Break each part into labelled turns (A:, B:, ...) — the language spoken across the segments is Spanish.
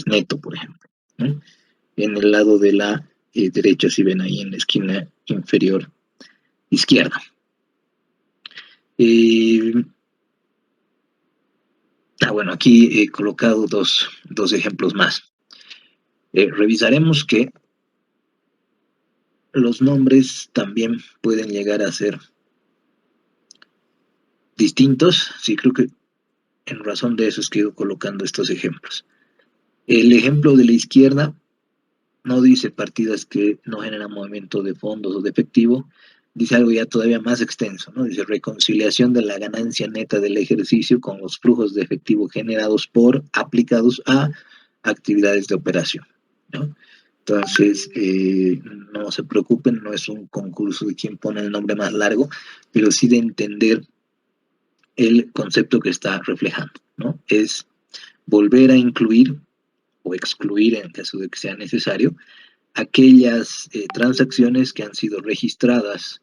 A: neto, por ejemplo, ¿no? En el lado de la derecha, si ven ahí en la esquina inferior izquierda. Bueno, aquí he colocado dos ejemplos más. Revisaremos que los nombres también pueden llegar a ser distintos. Sí, creo que en razón de eso es que he ido colocando estos ejemplos. El ejemplo de la izquierda no dice partidas que no generan movimiento de fondos o de efectivo, dice algo ya todavía más extenso, ¿no? Dice reconciliación de la ganancia neta del ejercicio con los flujos de efectivo generados por aplicados a actividades de operación, ¿no? Entonces, no se preocupen, no es un concurso de quién pone el nombre más largo, pero sí de entender el concepto que está reflejando, ¿no? Es volver a incluir o excluir, en caso de que sea necesario, aquellas transacciones que han sido registradas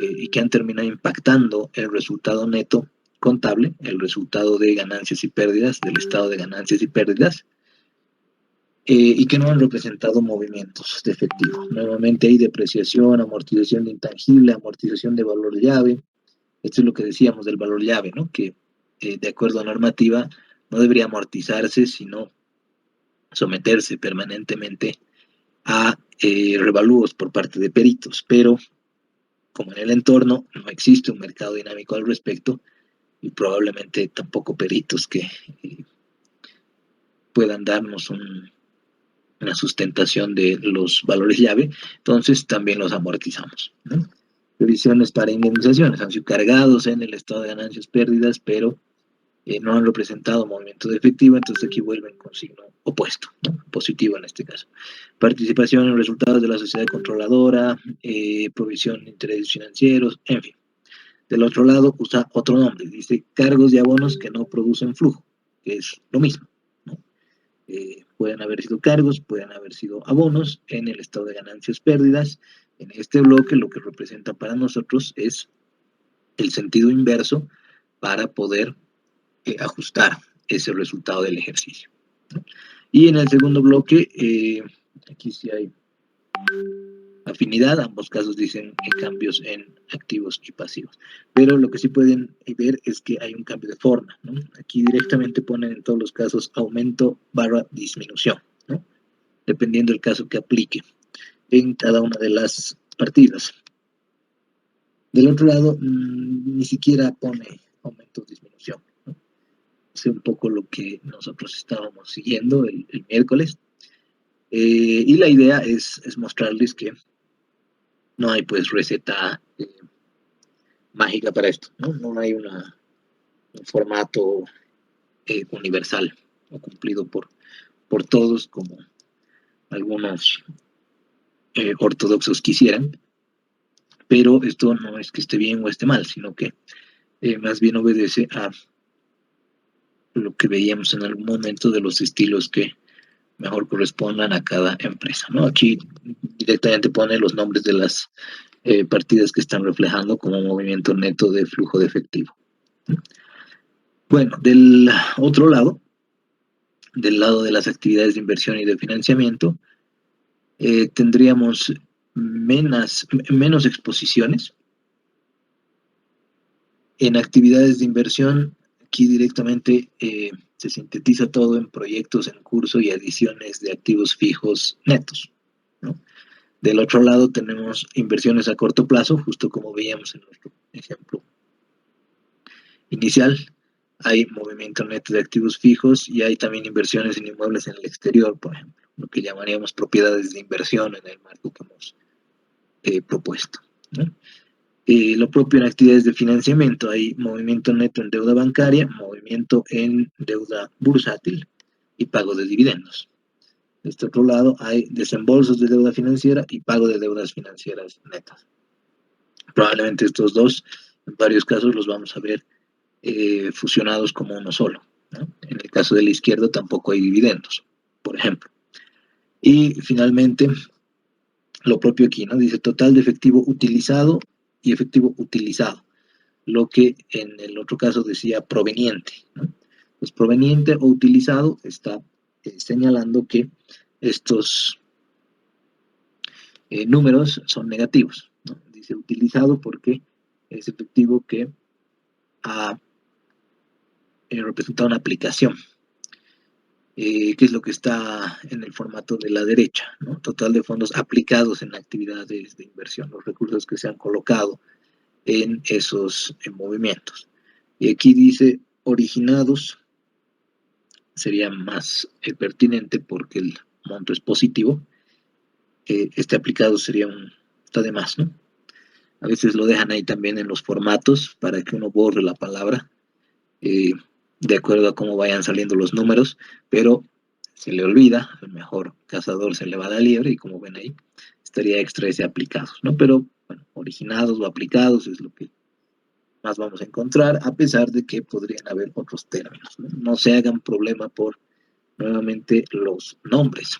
A: y que han terminado impactando el resultado neto contable, el resultado de ganancias y pérdidas, del estado de ganancias y pérdidas, y que no han representado movimientos de efectivo. Nuevamente hay depreciación, amortización de intangible, amortización de valor llave. Esto es lo que decíamos del valor llave, ¿no? Que de acuerdo a normativa no debería amortizarse, sino someterse permanentemente a revalúos por parte de peritos, pero como en el entorno no existe un mercado dinámico al respecto y probablemente tampoco peritos que puedan darnos una sustentación de los valores llave, entonces también los amortizamos, ¿no? Previsiones para indemnizaciones han sido cargados en el estado de ganancias pérdidas, pero no han representado movimiento de efectivo, entonces aquí vuelven con signo opuesto, ¿no? Positivo en este caso. Participación en resultados de la sociedad controladora, provisión de intereses financieros, en fin. Del otro lado usa otro nombre, dice cargos y abonos que no producen flujo, que es lo mismo, ¿no? Pueden haber sido cargos, pueden haber sido abonos en el estado de ganancias pérdidas. En este bloque lo que representa para nosotros es el sentido inverso para poder ajustar ese resultado del ejercicio, ¿no? Y en el segundo bloque, aquí sí hay afinidad, ambos casos dicen cambios en activos y pasivos, pero lo que sí pueden ver es que hay un cambio de forma, ¿no? Aquí directamente ponen en todos los casos aumento barra disminución, ¿no? Dependiendo del caso que aplique en cada una de las partidas. Del otro lado, ni siquiera pone aumento o disminución, ¿no? Es un poco lo que nosotros estábamos siguiendo el miércoles, y la idea es mostrarles que no hay pues receta mágica para esto, ¿no? No hay un formato universal o cumplido por todos como algunos ortodoxos quisieran, pero esto no es que esté bien o esté mal, sino que más bien obedece a lo que veíamos en algún momento de los estilos que mejor correspondan a cada empresa, ¿no? Aquí directamente pone los nombres de las partidas que están reflejando como movimiento neto de flujo de efectivo. Bueno, del otro lado, del lado de las actividades de inversión y de financiamiento, tendríamos menos exposiciones. En actividades de inversión, aquí directamente se sintetiza todo en proyectos en curso y adiciones de activos fijos netos, ¿no? Del otro lado tenemos inversiones a corto plazo, justo como veíamos en nuestro ejemplo inicial. Hay movimiento neto de activos fijos y hay también inversiones en inmuebles en el exterior, por ejemplo, lo que llamaríamos propiedades de inversión en el marco que hemos propuesto, ¿no? Lo propio en actividades de financiamiento, hay movimiento neto en deuda bancaria, movimiento en deuda bursátil y pago de dividendos. De este otro lado hay desembolsos de deuda financiera y pago de deudas financieras netas. Probablemente estos dos, en varios casos, los vamos a ver fusionados como uno solo, ¿no? En el caso de la izquierda tampoco hay dividendos, por ejemplo. Y finalmente, lo propio aquí, ¿no? Dice total de efectivo utilizado y efectivo utilizado, lo que en el otro caso decía proveniente, ¿no? Pues proveniente o utilizado está señalando que estos números son negativos, ¿no? Dice utilizado porque es efectivo que ha representado una aplicación. ¿Qué es lo que está en el formato de la derecha, ¿no? Total de fondos aplicados en actividades de inversión, los recursos que se han colocado en esos movimientos. Y aquí dice originados, sería más pertinente porque el monto es positivo. Este aplicado sería está de más, ¿no? A veces lo dejan ahí también en los formatos para que uno borre la palabra de acuerdo a cómo vayan saliendo los números, pero se le olvida, el mejor cazador se le va a la liebre y como ven ahí, estaría extra ese aplicados, ¿no? Pero bueno, originados o aplicados es lo que más vamos a encontrar, a pesar de que podrían haber otros términos, ¿no? No se hagan problema por nuevamente los nombres.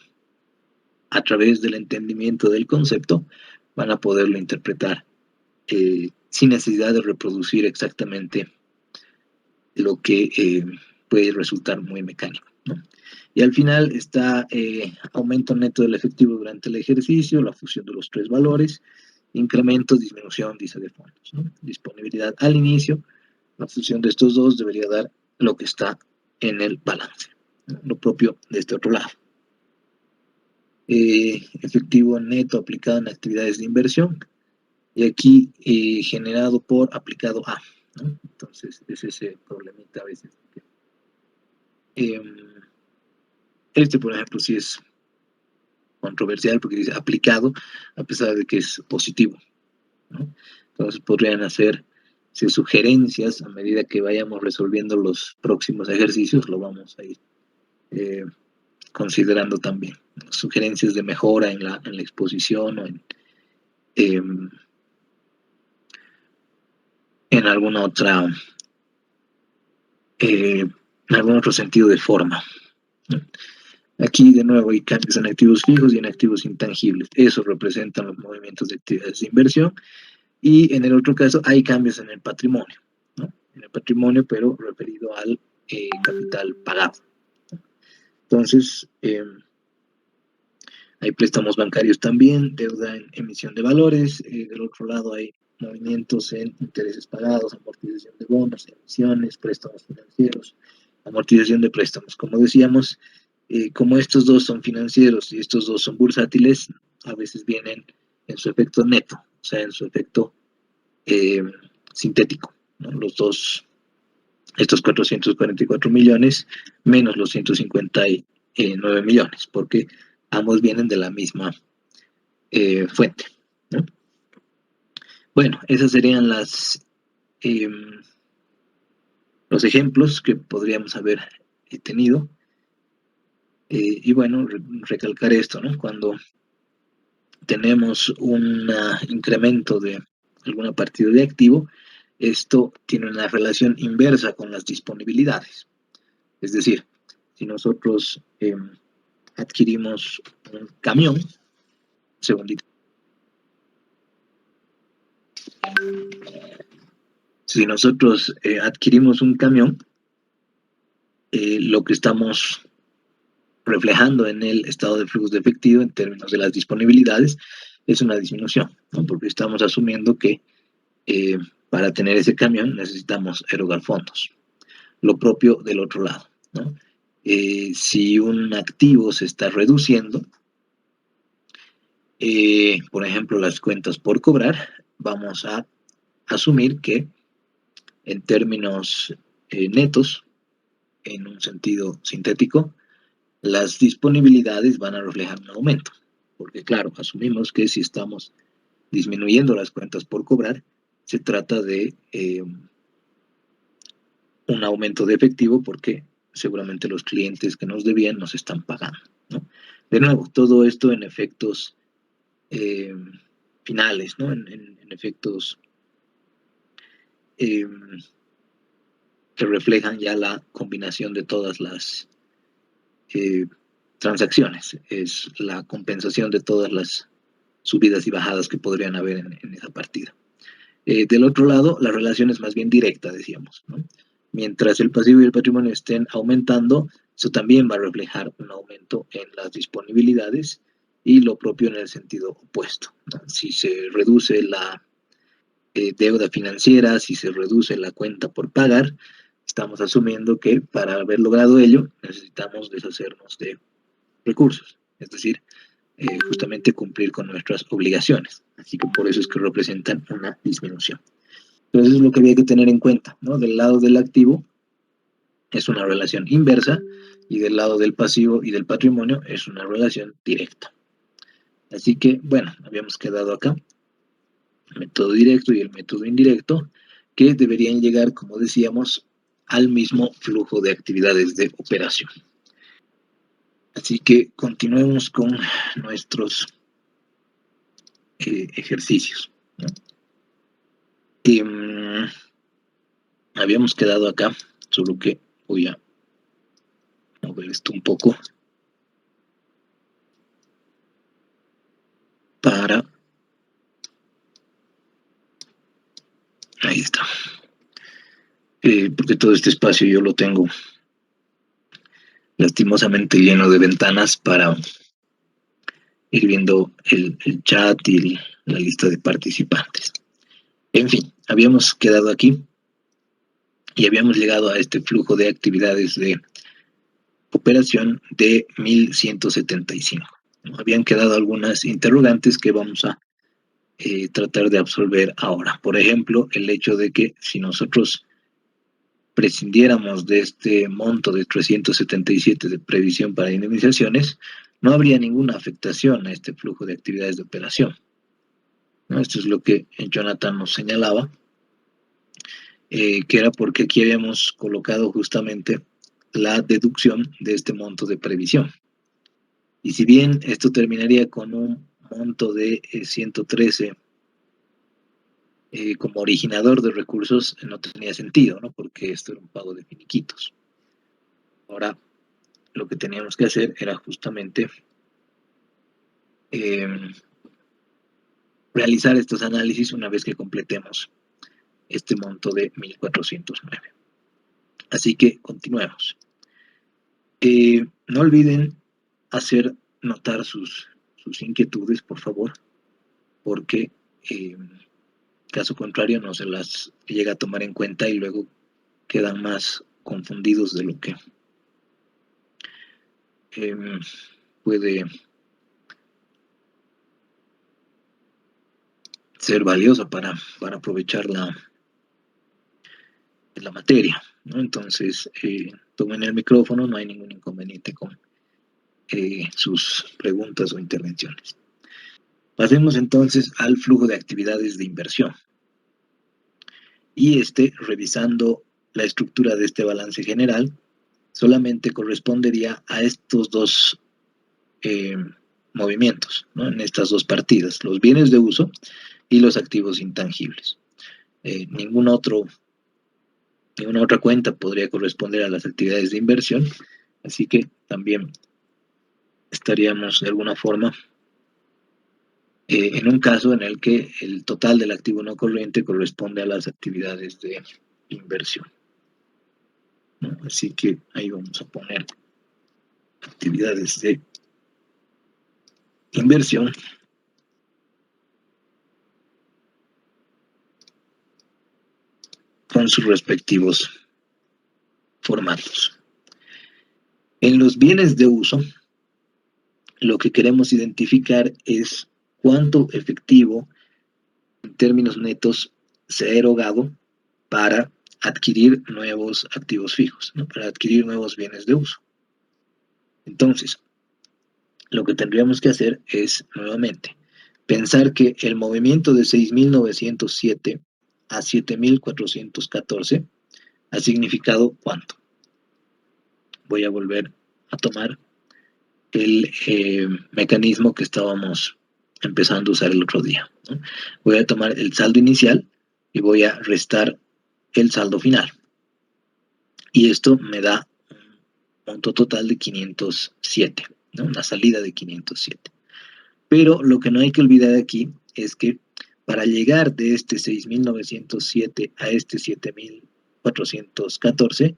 A: A través del entendimiento del concepto van a poderlo interpretar sin necesidad de reproducir exactamente lo que puede resultar muy mecánico, ¿no? Y al final está aumento neto del efectivo durante el ejercicio, la fusión de los tres valores, incremento, disminución, dice de fondos, ¿no? Disponibilidad al inicio, la fusión de estos dos debería dar lo que está en el balance, ¿no? Lo propio de este otro lado. Efectivo neto aplicado en actividades de inversión, y aquí generado por aplicado a, ¿no? Entonces es ese problemita a veces. Este, por ejemplo, sí es controversial porque dice aplicado, a pesar de que es positivo, ¿no? Entonces podrían hacerse sugerencias a medida que vayamos resolviendo los próximos ejercicios, lo vamos a ir considerando también. Sugerencias de mejora en la exposición o en alguna otra, en algún otro sentido de forma, ¿no? Aquí de nuevo hay cambios en activos fijos y en activos intangibles. Eso representan los movimientos de actividades de inversión. Y en el otro caso hay cambios en el patrimonio, ¿no? En el patrimonio, pero referido al capital pagado. Entonces, hay préstamos bancarios también, deuda en emisión de valores. Del otro lado hay movimientos en intereses pagados, amortización de bonos, emisiones, préstamos financieros, amortización de préstamos. Como decíamos, como estos dos son financieros y estos dos son bursátiles, a veces vienen en su efecto neto, o sea, en su efecto sintético, ¿no? Los dos, estos 444 millones menos los 159 millones, porque ambos vienen de la misma fuente, ¿no? Bueno, esas serían los ejemplos que podríamos haber tenido. Y bueno, recalcar esto, ¿no? Cuando tenemos un incremento de alguna partida de activo, esto tiene una relación inversa con las disponibilidades. Es decir, si nosotros adquirimos un camión, segundito, si nosotros adquirimos un camión, lo que estamos reflejando en el estado de flujo de efectivo en términos de las disponibilidades es una disminución, ¿no? Porque estamos asumiendo que para tener ese camión necesitamos erogar fondos. Lo propio del otro lado, ¿no? Si un activo se está reduciendo, por ejemplo, las cuentas por cobrar, vamos a asumir que en términos netos, en un sentido sintético, las disponibilidades van a reflejar un aumento, porque claro, asumimos que si estamos disminuyendo las cuentas por cobrar, se trata de un aumento de efectivo porque seguramente los clientes que nos debían nos están pagando, ¿no? De nuevo, todo esto en efectos finales, ¿no? En efectos que reflejan ya la combinación de todas las transacciones, es la compensación de todas las subidas y bajadas que podrían haber en esa partida. Del otro lado, la relación es más bien directa, decíamos, ¿no? Mientras el pasivo y el patrimonio estén aumentando, Eso también va a reflejar un aumento en las disponibilidades y lo propio en el sentido opuesto, ¿no? Si se reduce la deuda financiera, si se reduce la cuenta por pagar, estamos asumiendo que para haber logrado ello necesitamos deshacernos de recursos, es decir, justamente cumplir con nuestras obligaciones. Así que por eso es que representan una disminución. Entonces es lo que había que tener en cuenta, ¿no? Del lado del activo es una relación inversa y del lado del pasivo y del patrimonio es una relación directa. Así que, bueno, habíamos quedado acá, el método directo y el método indirecto, que deberían llegar, como decíamos, al mismo flujo de actividades de operación. Así que continuemos con nuestros ejercicios, ¿no? Habíamos quedado acá, solo que voy a mover esto un poco para... Ahí está. Porque todo este espacio yo lo tengo lastimosamente lleno de ventanas para ir viendo el chat y la lista de participantes. En fin, habíamos quedado aquí y habíamos llegado a este flujo de actividades de operación de 1175. Habían quedado algunas interrogantes que vamos a tratar de absolver ahora. Por ejemplo, el hecho de que si nosotros prescindiéramos de este monto de 377 de previsión para indemnizaciones, no habría ninguna afectación a este flujo de actividades de operación, ¿no? Esto es lo que Jonathan nos señalaba, que era porque aquí habíamos colocado justamente la deducción de este monto de previsión. Y si bien esto terminaría con un monto de 113 como originador de recursos, no tenía sentido, ¿no? Porque esto era un pago de finiquitos. Ahora, lo que teníamos que hacer era justamente realizar estos análisis una vez que completemos este monto de 1409. Así que continuemos. No olviden hacer notar sus inquietudes, por favor, porque caso contrario no se las llega a tomar en cuenta y luego quedan más confundidos de lo que puede ser valioso para aprovechar la materia, ¿no? Entonces, tomen el micrófono, no hay ningún inconveniente con sus preguntas o intervenciones. Pasemos entonces al flujo de actividades de inversión. Y revisando la estructura de este balance general, solamente correspondería a estos dos movimientos, ¿no? En estas dos partidas, los bienes de uso y los activos intangibles. Ninguna otra cuenta podría corresponder a las actividades de inversión, así que también estaríamos de alguna forma en un caso en el que el total del activo no corriente corresponde a las actividades de inversión, ¿no? Así que ahí vamos a poner actividades de inversión con sus respectivos formatos. En los bienes de uso, lo que queremos identificar es cuánto efectivo en términos netos se ha erogado para adquirir nuevos activos fijos, ¿no? Para adquirir nuevos bienes de uso. Entonces, lo que tendríamos que hacer es, nuevamente, pensar que el movimiento de 6.907 a 7.414 ha significado ¿cuánto? Voy a volver a tomar el mecanismo que estábamos empezando a usar el otro día, ¿no? Voy a tomar el saldo inicial y voy a restar el saldo final. Y esto me da un monto total de 507, ¿no? Una salida de 507. Pero lo que no hay que olvidar aquí es que para llegar de este 6.907 a este 7.414,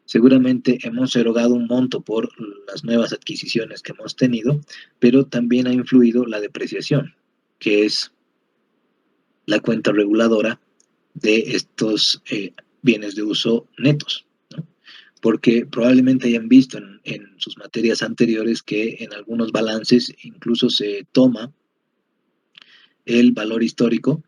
A: Seguramente hemos erogado un monto por las nuevas adquisiciones que hemos tenido, pero también ha influido la depreciación, que es la cuenta reguladora de estos bienes de uso netos, ¿no? Porque probablemente hayan visto en sus materias anteriores que en algunos balances incluso se toma el valor histórico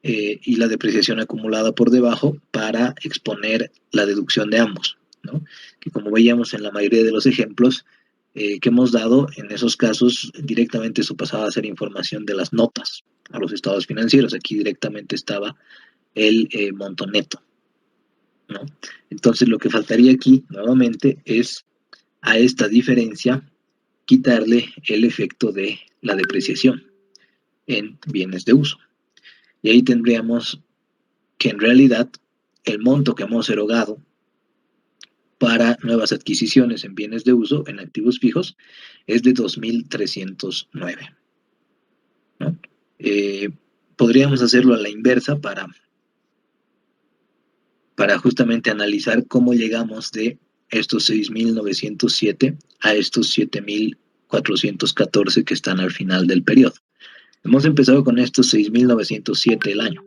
A: y la depreciación acumulada por debajo para exponer la deducción de ambos, ¿no? Que como veíamos en la mayoría de los ejemplos que hemos dado, en esos casos directamente eso pasaba a ser información de las notas a los estados financieros. Aquí directamente estaba el monto neto, ¿no? Entonces lo que faltaría aquí nuevamente es a esta diferencia quitarle el efecto de la depreciación en bienes de uso. Y ahí tendríamos que en realidad el monto que hemos erogado para nuevas adquisiciones en bienes de uso, en activos fijos, es de 2.309, ¿no? Podríamos hacerlo a la inversa para justamente analizar cómo llegamos de estos 6.907 a estos 7.414 que están al final del periodo. Hemos empezado con estos 6.907 el año,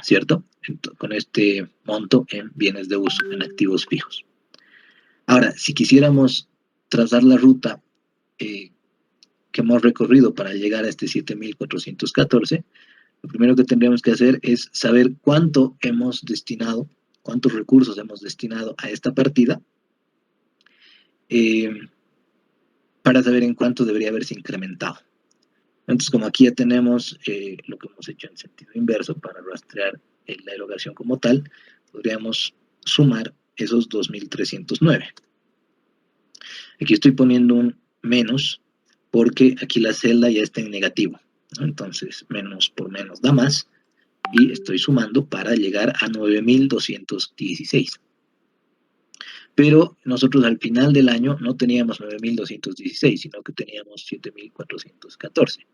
A: ¿cierto? Con este monto en bienes de uso, en activos fijos. Ahora, si quisiéramos trazar la ruta que hemos recorrido para llegar a este 7.414, lo primero que tendríamos que hacer es saber cuánto hemos destinado, cuántos recursos hemos destinado a esta partida, eh, para saber en cuánto debería haberse incrementado. Entonces, como aquí ya tenemos lo que hemos hecho en sentido inverso para rastrear la erogación como tal, podríamos sumar esos 2.309. Aquí estoy poniendo un menos porque aquí la celda ya está en negativo, ¿no? Entonces, menos por menos da más y estoy sumando para llegar a 9.216. Pero nosotros al final del año no teníamos 9.216, sino que teníamos 7.414.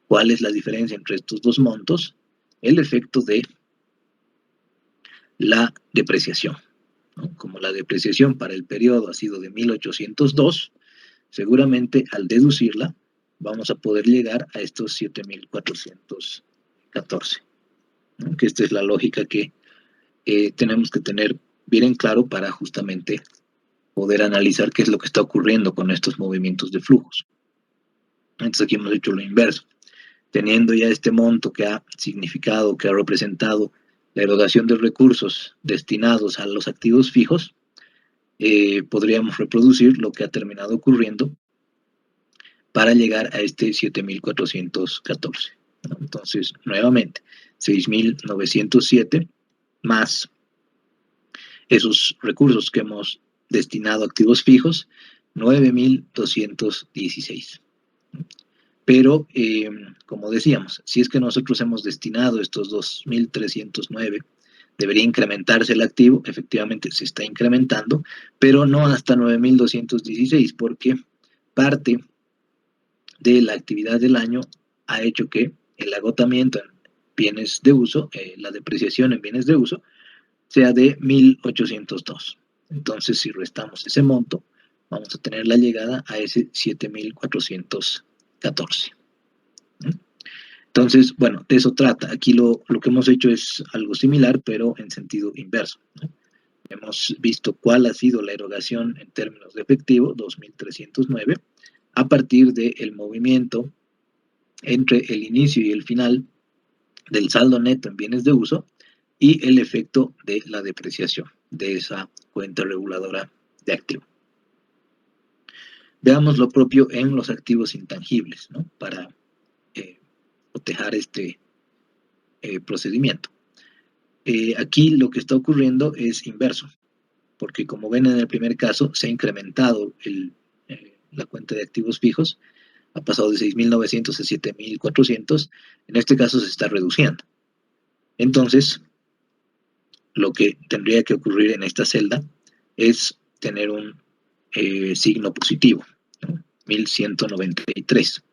A: ¿Cuál es la diferencia entre estos dos montos? El efecto de la depreciación, ¿no? Como la depreciación para el periodo ha sido de 1.802, seguramente al deducirla vamos a poder llegar a estos 7.414, ¿no? Que esta es la lógica que tenemos que tener bien en claro para justamente poder analizar qué es lo que está ocurriendo con estos movimientos de flujos. Entonces aquí hemos hecho lo inverso. Teniendo ya este monto que ha significado, que ha representado la erogación de recursos destinados a los activos fijos, podríamos reproducir lo que ha terminado ocurriendo para llegar a este 7.414, ¿no? Entonces, nuevamente, 6.907 más esos recursos que hemos destinado a activos fijos, 9.216. Pero, como decíamos, si es que nosotros hemos destinado estos 2.309, debería incrementarse el activo, efectivamente se está incrementando, pero no hasta 9.216, porque parte de la actividad del año ha hecho que el agotamiento en bienes de uso, la depreciación en bienes de uso, sea de 1.802. Entonces, si restamos ese monto, vamos a tener la llegada a ese 7.414. Entonces, bueno, de eso trata. Aquí lo que hemos hecho es algo similar, pero en sentido inverso, ¿no? Hemos visto cuál ha sido la erogación en términos de efectivo, 2.309, a partir del movimiento entre el inicio y el final del saldo neto en bienes de uso y el efecto de la depreciación de esa cuenta reguladora de activo. Veamos lo propio en los activos intangibles, ¿no? Para cotejar este procedimiento. Aquí lo que está ocurriendo es inverso, porque como ven en el primer caso, se ha incrementado la cuenta de activos fijos, ha pasado de 6.900 a 7.400, en este caso se está reduciendo. Entonces, lo que tendría que ocurrir en esta celda es tener un signo positivo, ¿no? 1.193.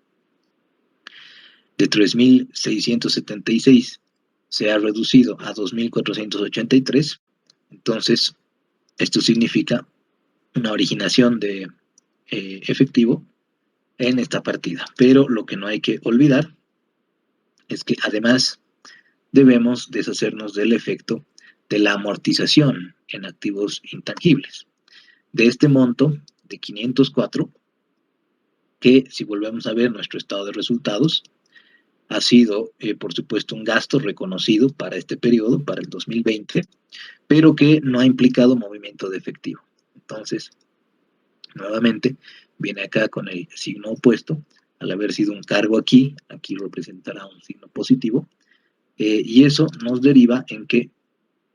A: De 3.676 se ha reducido a 2.483, entonces Esto significa una originación de efectivo en esta partida. Pero lo que no hay que olvidar es que además debemos deshacernos del efecto de la amortización en activos intangibles. De este monto de 504, que si volvemos a ver nuestro estado de resultados, ha sido, por supuesto, un gasto reconocido para este periodo, para el 2020, pero que no ha implicado movimiento de efectivo. Entonces, nuevamente, viene acá con el signo opuesto. Al haber sido un cargo aquí, aquí representará un signo positivo, y eso nos deriva en que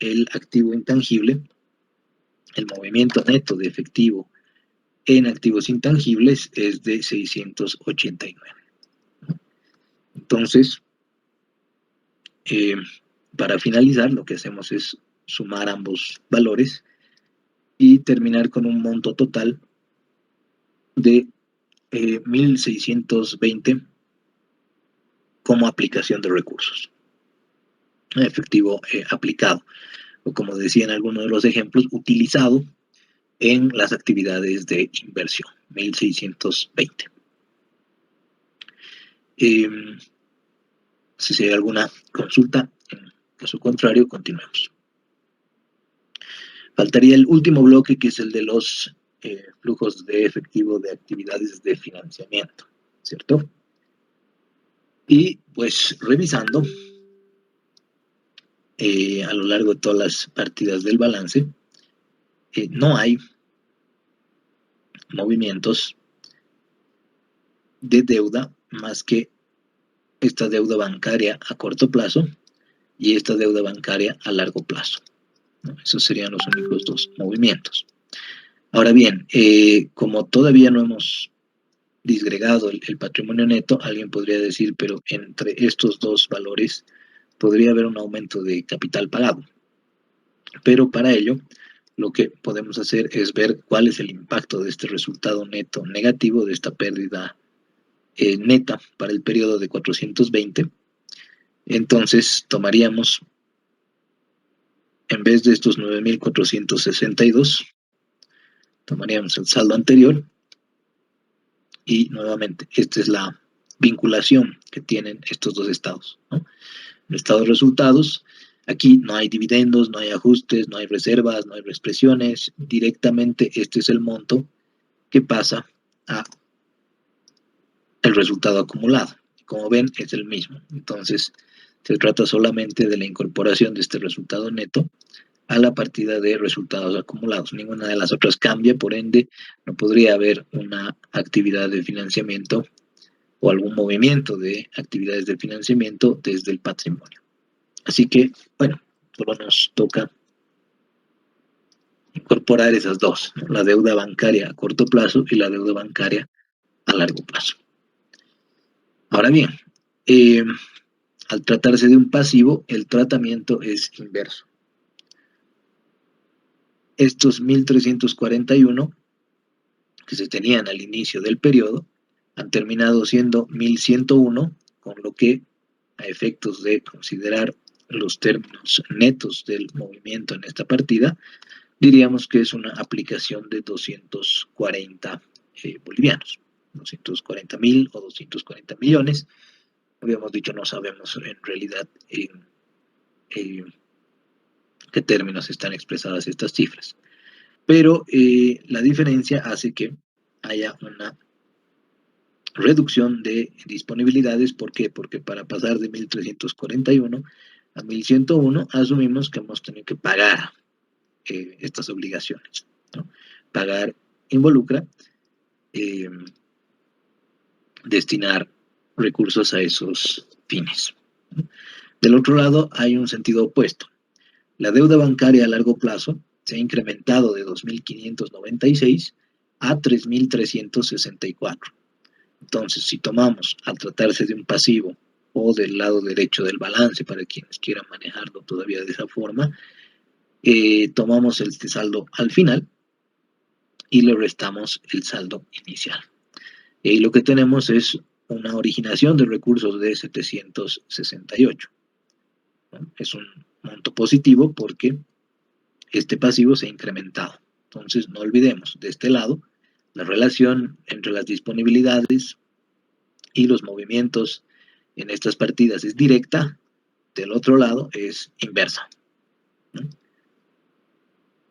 A: el activo intangible, el movimiento neto de efectivo en activos intangibles es de 689. Entonces, para finalizar, lo que hacemos es sumar ambos valores y terminar con un monto total de 1.620 como aplicación de recursos. Efectivo aplicado, o como decía en algunos de los ejemplos, utilizado en las actividades de inversión, 1.620. Si hay alguna consulta, en caso contrario, continuemos. Faltaría el último bloque, que es el de los flujos de efectivo de actividades de financiamiento, ¿cierto? Y pues revisando a lo largo de todas las partidas del balance, no hay movimientos de deuda más que esta deuda bancaria a corto plazo y esta deuda bancaria a largo plazo, ¿no? Esos serían los únicos dos movimientos. Ahora bien, como todavía no hemos disgregado el patrimonio neto, alguien podría decir, pero entre estos dos valores podría haber un aumento de capital pagado. Pero para ello, lo que podemos hacer es ver cuál es el impacto de este resultado neto negativo, de esta pérdida neta para el periodo de 420. Entonces tomaríamos, en vez de estos 9.462, tomaríamos el saldo anterior y nuevamente esta es la vinculación que tienen estos dos estados, ¿no? El estado de resultados, aquí no hay dividendos, no hay ajustes, no hay reservas, no hay reexpresiones, directamente este es el monto que pasa a el resultado acumulado. Como ven, es el mismo. Entonces, se trata solamente de la incorporación de este resultado neto a la partida de resultados acumulados. Ninguna de las otras cambia, por ende, no podría haber una actividad de financiamiento o algún movimiento de actividades de financiamiento desde el patrimonio. Así que, bueno, solo nos toca incorporar esas dos, ¿no? La deuda bancaria a corto plazo y la deuda bancaria a largo plazo. Ahora bien, al tratarse de un pasivo, el tratamiento es inverso. Estos 1.341 que se tenían al inicio del periodo han terminado siendo 1.101, con lo que, a efectos de considerar los términos netos del movimiento en esta partida, diríamos que es una aplicación de 240 bolivianos, 240.000 o 240 millones. Habíamos dicho, no sabemos en realidad en qué términos están expresadas estas cifras. Pero la diferencia hace que haya una reducción de disponibilidades. ¿Por qué? Porque para pasar de 1.341 a 1.101 asumimos que hemos tenido que pagar estas obligaciones, ¿no? Pagar involucra destinar recursos a esos fines, ¿no? Del otro lado hay un sentido opuesto. La deuda bancaria a largo plazo se ha incrementado de 2.596 a 3.364. Entonces, si tomamos, al tratarse de un pasivo o del lado derecho del balance, para quienes quieran manejarlo todavía de esa forma, tomamos este saldo al final y le restamos el saldo inicial. Y lo que tenemos es una originación de recursos de 768. ¿No? Es un monto positivo porque este pasivo se ha incrementado. Entonces, no olvidemos, de este lado, la relación entre las disponibilidades y los movimientos en estas partidas es directa, del otro lado es inversa, ¿no?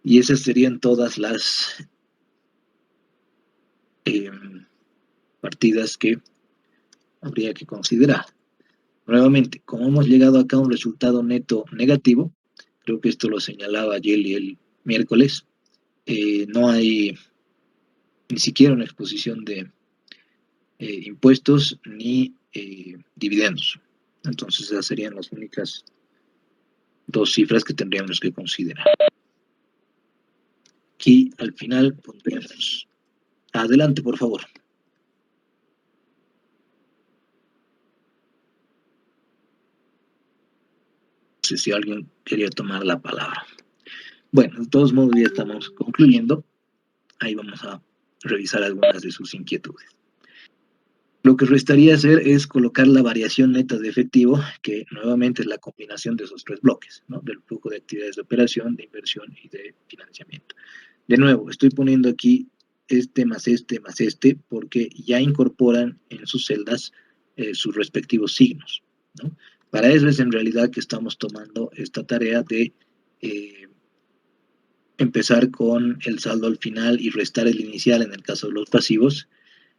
A: Y esas serían todas las partidas que habría que considerar. Nuevamente, como hemos llegado acá a un resultado neto negativo, creo que esto lo señalaba Yeli el miércoles, no hay ni siquiera una exposición de impuestos ni dividendos. Entonces esas serían las únicas dos cifras que tendríamos que considerar. Aquí al final pondremos... Adelante, por favor. No sé si alguien quería tomar la palabra. Bueno, de todos modos ya estamos concluyendo. Ahí vamos a revisar algunas de sus inquietudes. Lo que restaría hacer es colocar la variación neta de efectivo, que nuevamente es la combinación de esos tres bloques, ¿no? Del flujo de actividades de operación, de inversión y de financiamiento. De nuevo, estoy poniendo aquí este más este, porque ya incorporan en sus celdas sus respectivos signos, ¿no? Para eso es en realidad que estamos tomando esta tarea de empezar con el saldo al final y restar el inicial en el caso de los pasivos,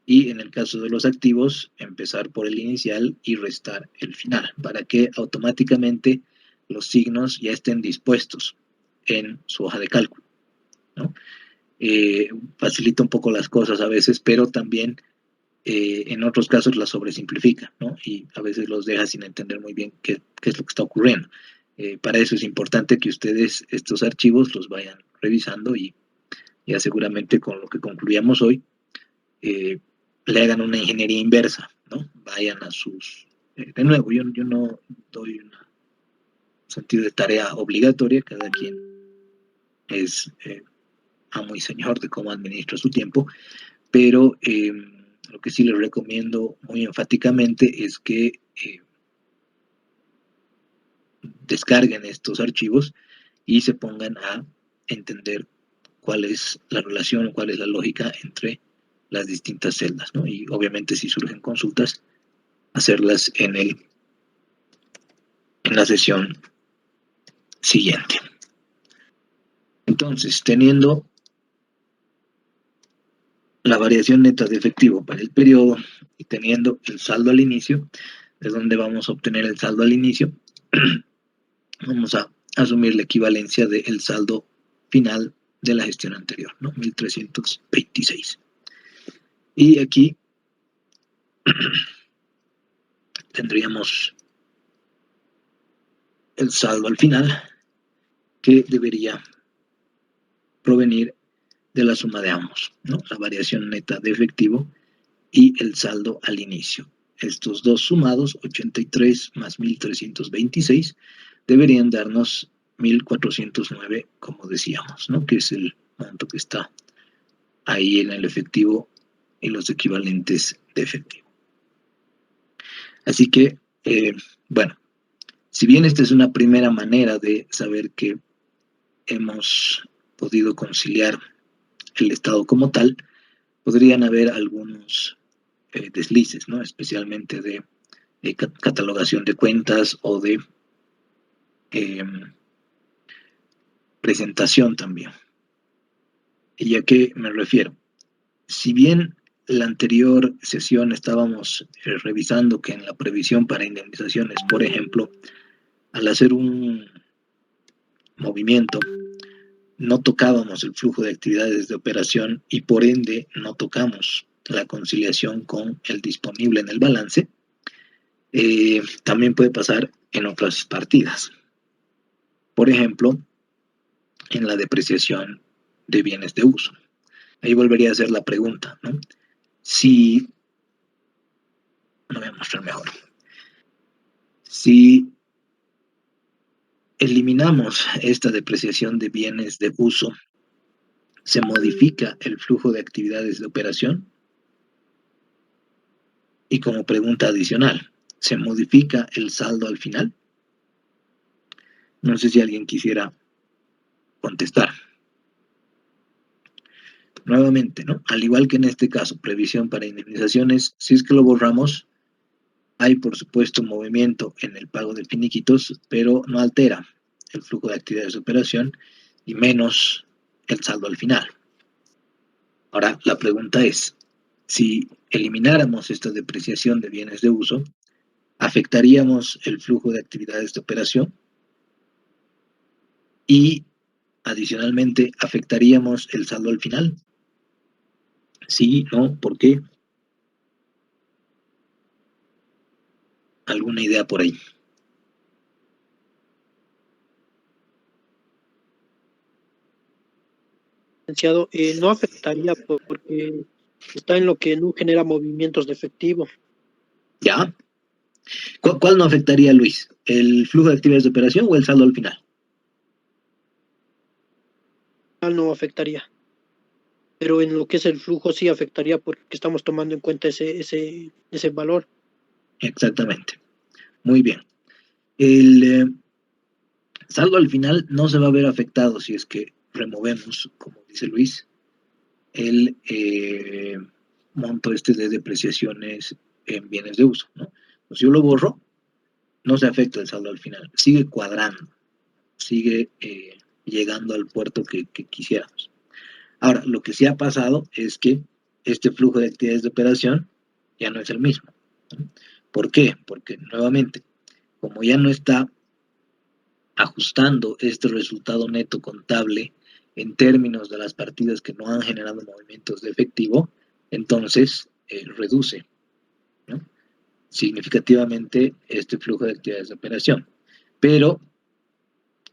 A: y en el caso de los activos, empezar por el inicial y restar el final, para que automáticamente los signos ya estén dispuestos en su hoja de cálculo, ¿no? Facilita un poco las cosas a veces, pero también en otros casos las sobresimplifica, ¿no? Y a veces los deja sin entender muy bien qué es lo que está ocurriendo. Para eso es importante que ustedes estos archivos los vayan revisando y ya seguramente con lo que concluyamos hoy, le hagan una ingeniería inversa, ¿no? Vayan a sus... de nuevo, yo no doy un sentido de tarea obligatoria, cada quien es amo y señor de cómo administra su tiempo, pero lo que sí les recomiendo muy enfáticamente es que descarguen estos archivos y se pongan a entender cuál es la relación, cuál es la lógica entre las distintas celdas, ¿no? Y obviamente si surgen consultas, hacerlas en la sesión siguiente. Entonces, teniendo la variación neta de efectivo para el periodo y teniendo el saldo al inicio, de donde vamos a obtener el saldo al inicio, vamos a asumir la equivalencia del saldo final de la gestión anterior, ¿no? 1326. Y aquí tendríamos el saldo al final, que debería provenir de la suma de ambos, ¿no? La variación neta de efectivo y el saldo al inicio. Estos dos sumados, 83 más 1326, deberían darnos 1409, como decíamos, ¿no? Que es el monto que está ahí en el efectivo y los equivalentes de efectivo. Así que, bueno, si bien esta es una primera manera de saber que hemos podido conciliar el estado como tal, podrían haber algunos deslices, ¿no? Especialmente de catalogación de cuentas o de presentación también. ¿Y a qué me refiero? Si bien la anterior sesión estábamos revisando que en la previsión para indemnizaciones, por ejemplo, al hacer un movimiento, no tocábamos el flujo de actividades de operación y por ende no tocamos la conciliación con el disponible en el balance, también puede pasar en otras partidas. Por ejemplo, en la depreciación de bienes de uso. Ahí volvería a hacer la pregunta, ¿no? Si, no voy a mostrar mejor, si eliminamos esta depreciación de bienes de uso, ¿se modifica el flujo de actividades de operación? Y como pregunta adicional, ¿se modifica el saldo al final? No sé si alguien quisiera contestar. Nuevamente, ¿no? Al igual que en este caso, previsión para indemnizaciones, si es que lo borramos, hay por supuesto movimiento en el pago de finiquitos, pero no altera el flujo de actividades de operación y menos el saldo al final. Ahora, la pregunta es, si elimináramos esta depreciación de bienes de uso, ¿afectaríamos el flujo de actividades de operación? Y, adicionalmente, ¿afectaríamos el saldo al final? Sí, no, ¿por qué? ¿Alguna idea por ahí?
B: Licenciado, no afectaría porque está en lo que no genera movimientos de efectivo.
A: ¿Ya? ¿Cuál no afectaría, Luis? ¿El flujo de actividades de operación o el saldo al final?
B: No afectaría, pero en lo que es el flujo sí afectaría porque estamos tomando en cuenta ese valor.
A: Exactamente. Muy bien. El saldo al final no se va a ver afectado si es que removemos, como dice Luis, el monto este de depreciaciones en bienes de uso, ¿no? Pues yo lo borro, no se afecta el saldo al final, sigue cuadrando, sigue llegando al puerto que quisiéramos. Ahora, lo que sí ha pasado es que este flujo de actividades de operación ya no es el mismo, ¿no? ¿Por qué? Porque nuevamente, como ya no está ajustando este resultado neto contable en términos de las partidas que no han generado movimientos de efectivo, entonces reduce, ¿no?, significativamente este flujo de actividades de operación. Pero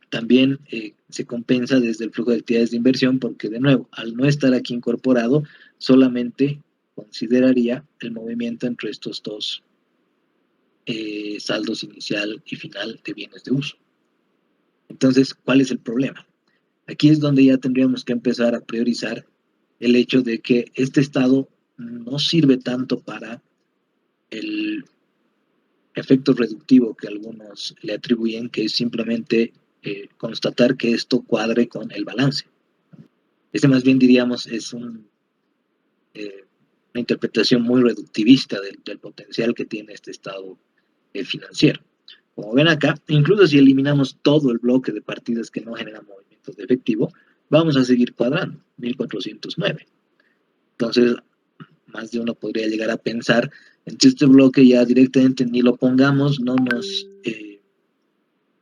A: también se compensa desde el flujo de actividades de inversión porque, de nuevo, al no estar aquí incorporado, solamente consideraría el movimiento entre estos dos saldos inicial y final de bienes de uso. Entonces, ¿cuál es el problema? Aquí es donde ya tendríamos que empezar a priorizar el hecho de que este estado no sirve tanto para el efecto reductivo que algunos le atribuyen, que es simplemente constatar que esto cuadre con el balance. Este más bien diríamos es una interpretación muy reductivista del potencial que tiene este estado financiero. Como ven acá, incluso si eliminamos todo el bloque de partidas que no generan movimientos de efectivo, vamos a seguir cuadrando, 1409. Entonces, más de uno podría llegar a pensar, entre este bloque ya directamente ni lo pongamos, no nos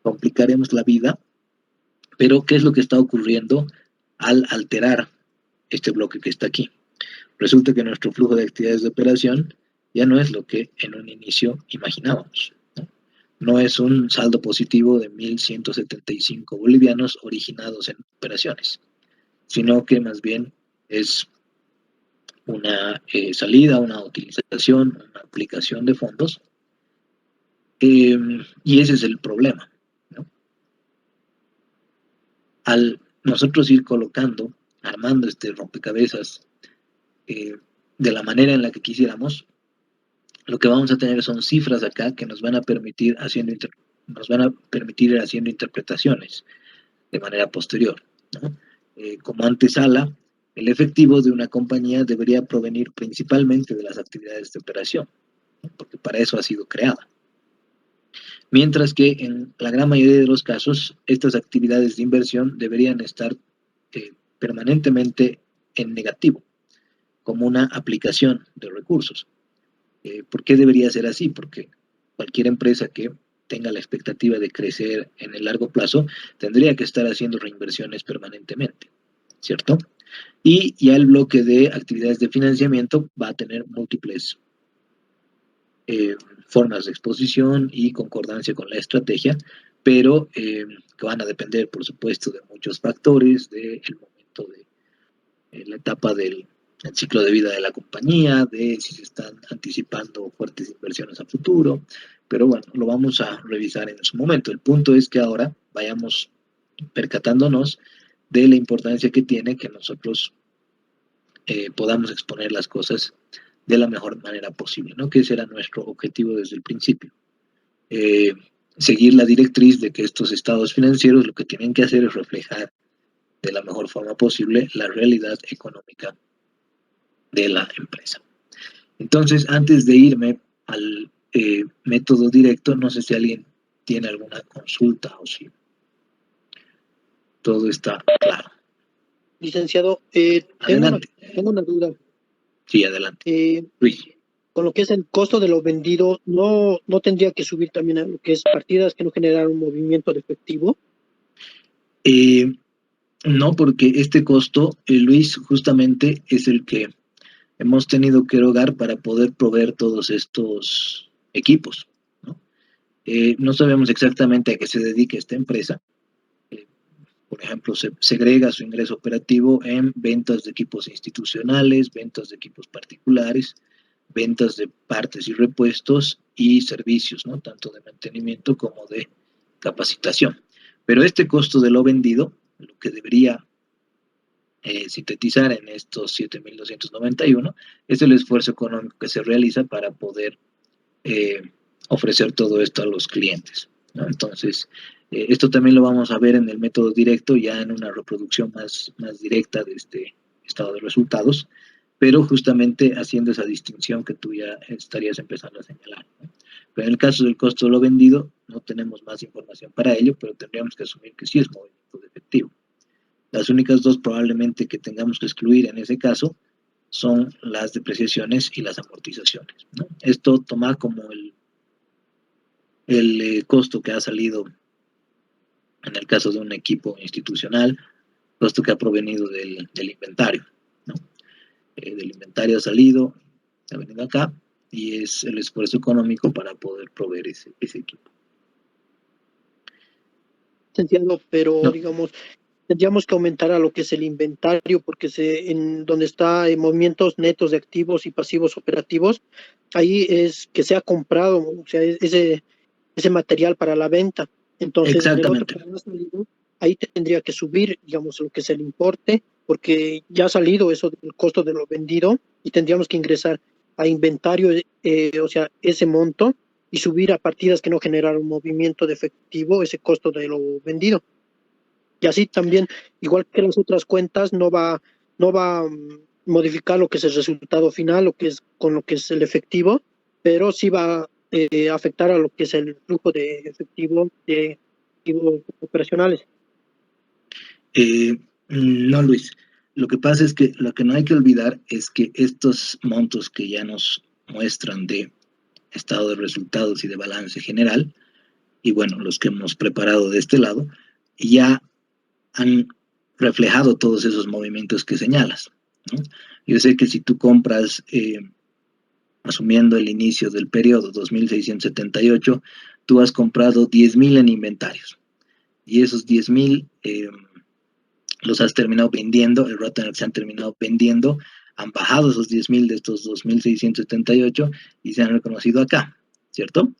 A: complicaremos la vida, pero ¿qué es lo que está ocurriendo al alterar este bloque que está aquí? Resulta que nuestro flujo de actividades de operación ya no es lo que en un inicio imaginábamos. No es un saldo positivo de 1.175 bolivianos originados en operaciones, sino que más bien es una salida, una utilización, una aplicación de fondos, y ese es el problema, ¿no? Al nosotros ir colocando, armando este rompecabezas de la manera en la que quisiéramos, lo que vamos a tener son cifras acá que nos van a permitir ir haciendo interpretaciones de manera posterior, ¿no? Como antesala, el efectivo de una compañía debería provenir principalmente de las actividades de operación, ¿no?, porque para eso ha sido creada. Mientras que en la gran mayoría de los casos, estas actividades de inversión deberían estar permanentemente en negativo, como una aplicación de recursos. ¿Por qué debería ser así? Porque cualquier empresa que tenga la expectativa de crecer en el largo plazo tendría que estar haciendo reinversiones permanentemente, ¿cierto? Y ya el bloque de actividades de financiamiento va a tener múltiples formas de exposición y concordancia con la estrategia, pero que van a depender, por supuesto, de muchos factores, del momento de la etapa del ciclo de vida de la compañía, de si se están anticipando fuertes inversiones a futuro, pero bueno, lo vamos a revisar en su momento. El punto es que ahora vayamos percatándonos de la importancia que tiene que nosotros podamos exponer las cosas de la mejor manera posible, ¿no?, que ese era nuestro objetivo desde el principio. Seguir la directriz de que estos estados financieros lo que tienen que hacer es reflejar de la mejor forma posible la realidad económica de la empresa. Entonces, antes de irme al método directo, no sé si alguien tiene alguna consulta o si todo está claro.
B: Licenciado,
A: Adelante.
B: tengo una duda.
A: Sí, adelante. Luis.
B: Con lo que es el costo de lo vendido, ¿no tendría que subir también a lo que es partidas que no generan un movimiento de efectivo?
A: No, porque este costo, Luis, justamente es el que hemos tenido que erogar para poder proveer todos estos equipos, ¿no? No sabemos exactamente a qué se dedica esta empresa. Por ejemplo, se segrega su ingreso operativo en ventas de equipos institucionales, ventas de equipos particulares, ventas de partes y repuestos y servicios, ¿no? Tanto de mantenimiento como de capacitación. Pero este costo de lo vendido, lo que debería sintetizar en estos 7.291, es el esfuerzo económico que se realiza para poder ofrecer todo esto a los clientes, ¿no? Entonces, esto también lo vamos a ver en el método directo, ya en una reproducción más directa de este estado de resultados, pero justamente haciendo esa distinción que tú ya estarías empezando a señalar, ¿no? Pero en el caso del costo de lo vendido, no tenemos más información para ello, pero tendríamos que asumir que sí es movimiento de efectivo. Las únicas dos probablemente que tengamos que excluir en ese caso son las depreciaciones y las amortizaciones, ¿no? Esto toma como el costo que ha salido en el caso de un equipo institucional, costo que ha provenido del inventario, ¿no? Del inventario ha venido acá, y es el esfuerzo económico para poder proveer ese equipo.
B: Licenciado, pero
A: No,
B: digamos, tendríamos que aumentar a lo que es el inventario, porque en donde está en movimientos netos de activos y pasivos operativos, ahí es que se ha comprado, o sea, ese material para la venta. Entonces, en el otro
A: exactamente.
B: que no ha salido, ahí tendría que subir, digamos, lo que es el importe, porque ya ha salido eso del costo de lo vendido y tendríamos que ingresar a inventario, o sea, ese monto y subir a partidas que no generaron movimiento de efectivo ese costo de lo vendido. Y así también, igual que las otras cuentas, no va a modificar lo que es el resultado final, lo que es con lo que es el efectivo, pero sí va a afectar a lo que es el flujo de efectivo de activos operacionales.
A: No, Luis. Lo que pasa es que lo que no hay que olvidar es que estos montos que ya nos muestran de estado de resultados y de balance general, y bueno, los que hemos preparado de este lado, ya han reflejado todos esos movimientos que señalas, ¿no? Yo sé que si tú compras, asumiendo el inicio del periodo 2.678, tú has comprado 10.000 en inventarios, y esos 10.000 los has terminado vendiendo, el rato en el que se han terminado vendiendo, han bajado esos 10.000 de estos 2.678 y se han reconocido acá, ¿cierto?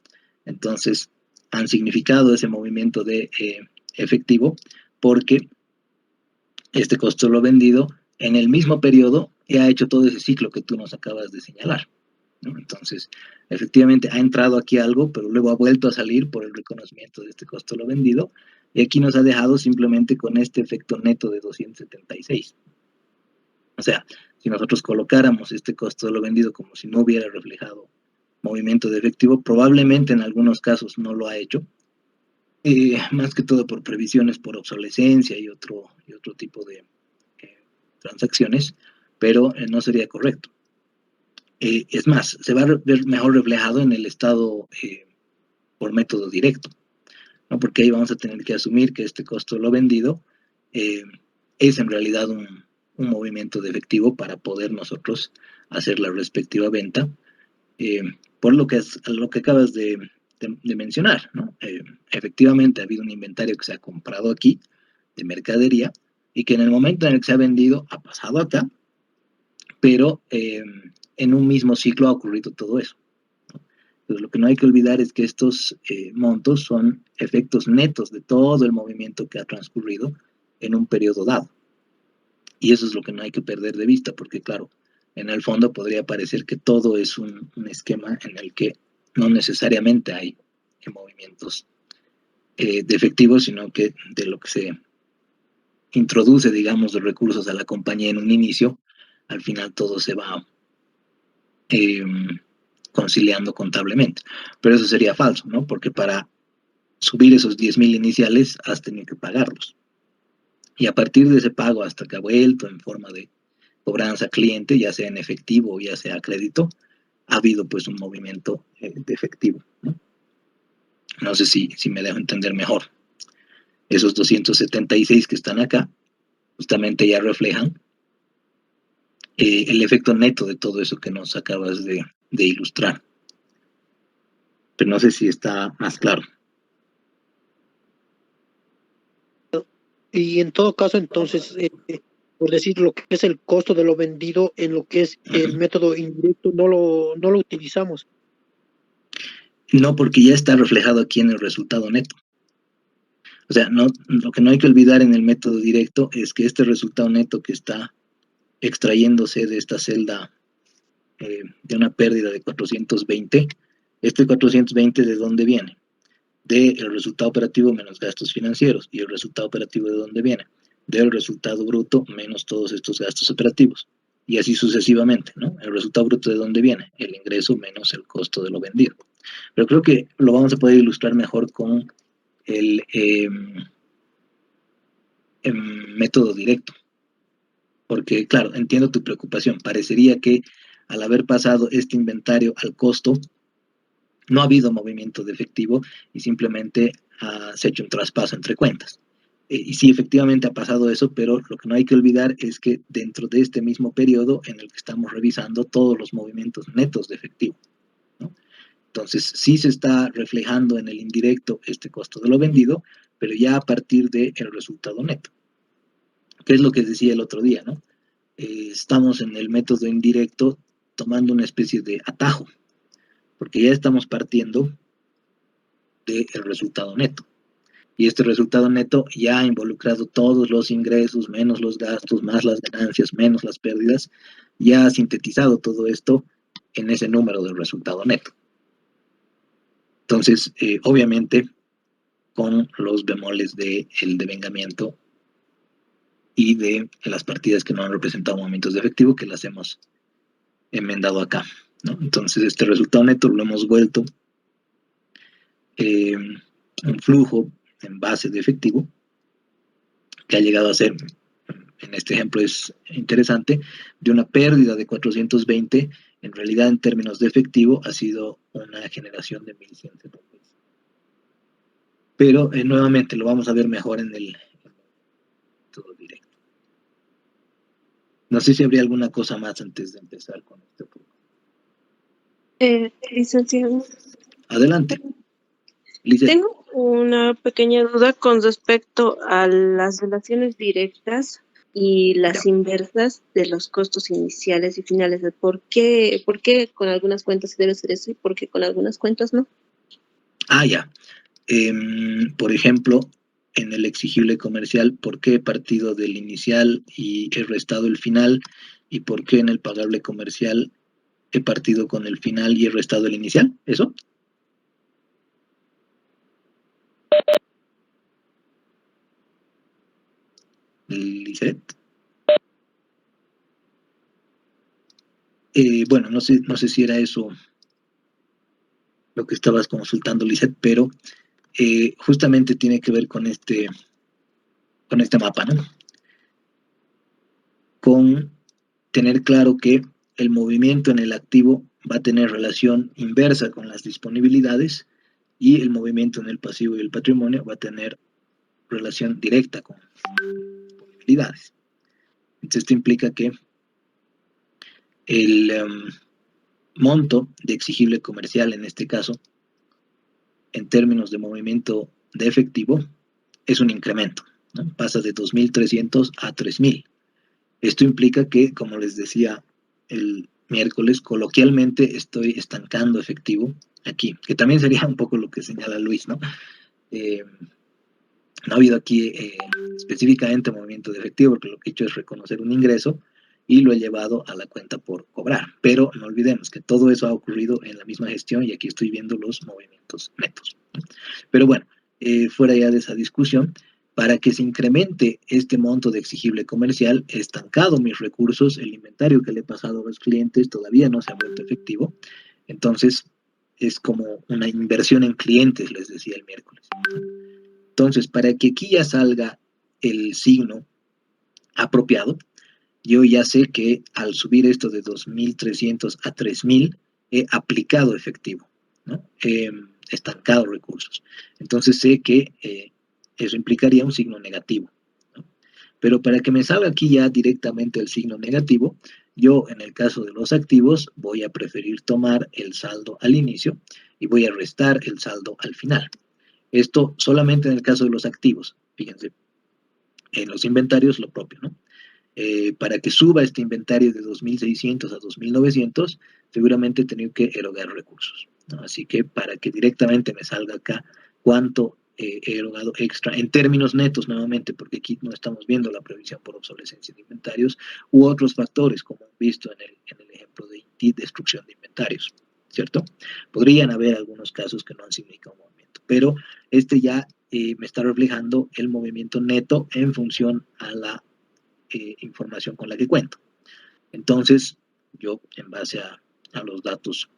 A: Entonces, han significado ese movimiento de efectivo, porque este costo lo vendido en el mismo periodo y ha hecho todo ese ciclo que tú nos acabas de señalar, ¿no? Entonces, efectivamente ha entrado aquí algo, pero luego ha vuelto a salir por el reconocimiento de este costo lo vendido, y aquí nos ha dejado simplemente con este efecto neto de 276. O sea, si nosotros colocáramos este costo de lo vendido como si no hubiera reflejado movimiento de efectivo, probablemente en algunos casos no lo ha hecho, más que todo por previsiones por obsolescencia y otro tipo de transacciones, pero no sería correcto. Es más, se va a ver mejor reflejado en el estado por método directo, ¿no? Porque ahí vamos a tener que asumir que este costo de lo vendido es en realidad un movimiento de efectivo para poder nosotros hacer la respectiva venta, por lo que acabas de mencionar, ¿no? Efectivamente ha habido un inventario que se ha comprado aquí de mercadería y que en el momento en el que se ha vendido ha pasado acá, pero en un mismo ciclo ha ocurrido todo eso, ¿no? Entonces, lo que no hay que olvidar es que estos montos son efectos netos de todo el movimiento que ha transcurrido en un periodo dado. Y eso es lo que no hay que perder de vista, porque claro, en el fondo podría parecer que todo es un esquema en el que no necesariamente hay movimientos de efectivo, sino que de lo que se introduce, digamos, los recursos a la compañía en un inicio, al final todo se va conciliando contablemente. Pero eso sería falso, ¿no? Porque para subir esos 10.000 iniciales has tenido que pagarlos. Y a partir de ese pago hasta que ha vuelto en forma de cobranza cliente, ya sea en efectivo o ya sea a crédito, ha habido pues un movimiento de efectivo, ¿no? No sé si me dejo entender mejor. Esos 276 que están acá, justamente ya reflejan el efecto neto de todo eso que nos acabas de ilustrar. Pero no sé si está más claro.
B: Y en todo caso, entonces, por decir lo que es el costo de lo vendido en lo que es el método indirecto, no lo utilizamos.
A: No, porque ya está reflejado aquí en el resultado neto. O sea, no, lo que no hay que olvidar en el método directo es que este resultado neto que está extrayéndose de esta celda de una pérdida de 420, este 420 ¿de dónde viene? Del resultado operativo menos gastos financieros. ¿Y el resultado operativo de dónde viene? Del resultado bruto menos todos estos gastos operativos. Y así sucesivamente, ¿no? El resultado bruto ¿de dónde viene? El ingreso menos el costo de lo vendido. Pero creo que lo vamos a poder ilustrar mejor con el método directo. Porque, claro, entiendo tu preocupación. Parecería que al haber pasado este inventario al costo, no ha habido movimiento de efectivo y simplemente se ha hecho un traspaso entre cuentas. Y sí, efectivamente ha pasado eso, pero lo que no hay que olvidar es que dentro de este mismo periodo en el que estamos revisando todos los movimientos netos de efectivo, ¿no? Entonces, sí se está reflejando en el indirecto este costo de lo vendido, pero ya a partir del resultado neto. ¿Qué es lo que decía el otro día, no? Estamos en el método indirecto tomando una especie de atajo, porque ya estamos partiendo del resultado neto. Y este resultado neto ya ha involucrado todos los ingresos, menos los gastos, más las ganancias, menos las pérdidas, ya ha sintetizado todo esto en ese número del resultado neto. Entonces, obviamente, con los bemoles del devengamiento y de las partidas que no han representado movimientos de efectivo, que las hemos enmendado acá, ¿no? Entonces, este resultado neto lo hemos vuelto un flujo en base de efectivo, que ha llegado a ser, en este ejemplo es interesante, de una pérdida de 420, en realidad en términos de efectivo ha sido una generación de 1.170. Pero nuevamente lo vamos a ver mejor en el método directo. No sé si habría alguna cosa más antes de empezar con esto.
C: Licenciado.
A: Adelante. Lizeth.
C: Tengo una pequeña duda con respecto a las relaciones directas y las inversas de los costos iniciales y finales. ¿Por qué con algunas cuentas se debe hacer eso y por qué con algunas cuentas no?
A: Ya. Por ejemplo, en el exigible comercial, ¿por qué he partido del inicial y he restado el final? ¿Y por qué en el pagable comercial he partido con el final y he restado el inicial? ¿Eso? Lisette. Bueno, no sé si era eso lo que estabas consultando, Lisette, pero justamente tiene que ver con este mapa, ¿no? Con tener claro que el movimiento en el activo va a tener relación inversa con las disponibilidades y el movimiento en el pasivo y el patrimonio va a tener relación directa con disponibilidades. Entonces, esto implica que el monto de exigible comercial, en este caso, en términos de movimiento de efectivo, es un incremento, ¿no? Pasa de 2.300 a 3.000. Esto implica que, como les decía el miércoles, coloquialmente estoy estancando efectivo aquí, que también sería un poco lo que señala Luis, ¿no? No ha habido aquí específicamente movimiento de efectivo, porque lo que he hecho es reconocer un ingreso y lo he llevado a la cuenta por cobrar. Pero no olvidemos que todo eso ha ocurrido en la misma gestión y aquí estoy viendo los movimientos netos. Pero bueno, fuera ya de esa discusión, Para que se incremente este monto de exigible comercial, he estancado mis recursos, el inventario que le he pasado a los clientes todavía no se ha vuelto efectivo, entonces es como una inversión en clientes, les decía el miércoles. Entonces, para que aquí ya salga el signo apropiado, yo ya sé que al subir esto de 2.300 a 3.000, he aplicado efectivo, ¿no? He estancado recursos. Entonces sé que eso implicaría un signo negativo, ¿no? Pero para que me salga aquí ya directamente el signo negativo, yo en el caso de los activos voy a preferir tomar el saldo al inicio y voy a restar el saldo al final. Esto solamente en el caso de los activos, fíjense. En los inventarios lo propio, ¿no? Para que suba este inventario de 2.600 a 2.900, seguramente he tenido que erogar recursos, ¿no? Así que para que directamente me salga acá cuánto he erogado extra, en términos netos nuevamente, porque aquí no estamos viendo la previsión por obsolescencia de inventarios, u otros factores, como han visto en el ejemplo de destrucción de inventarios, ¿cierto? Podrían haber algunos casos que no han significado un movimiento, pero este ya me está reflejando el movimiento neto en función a la información con la que cuento. Entonces, yo, en base a los datos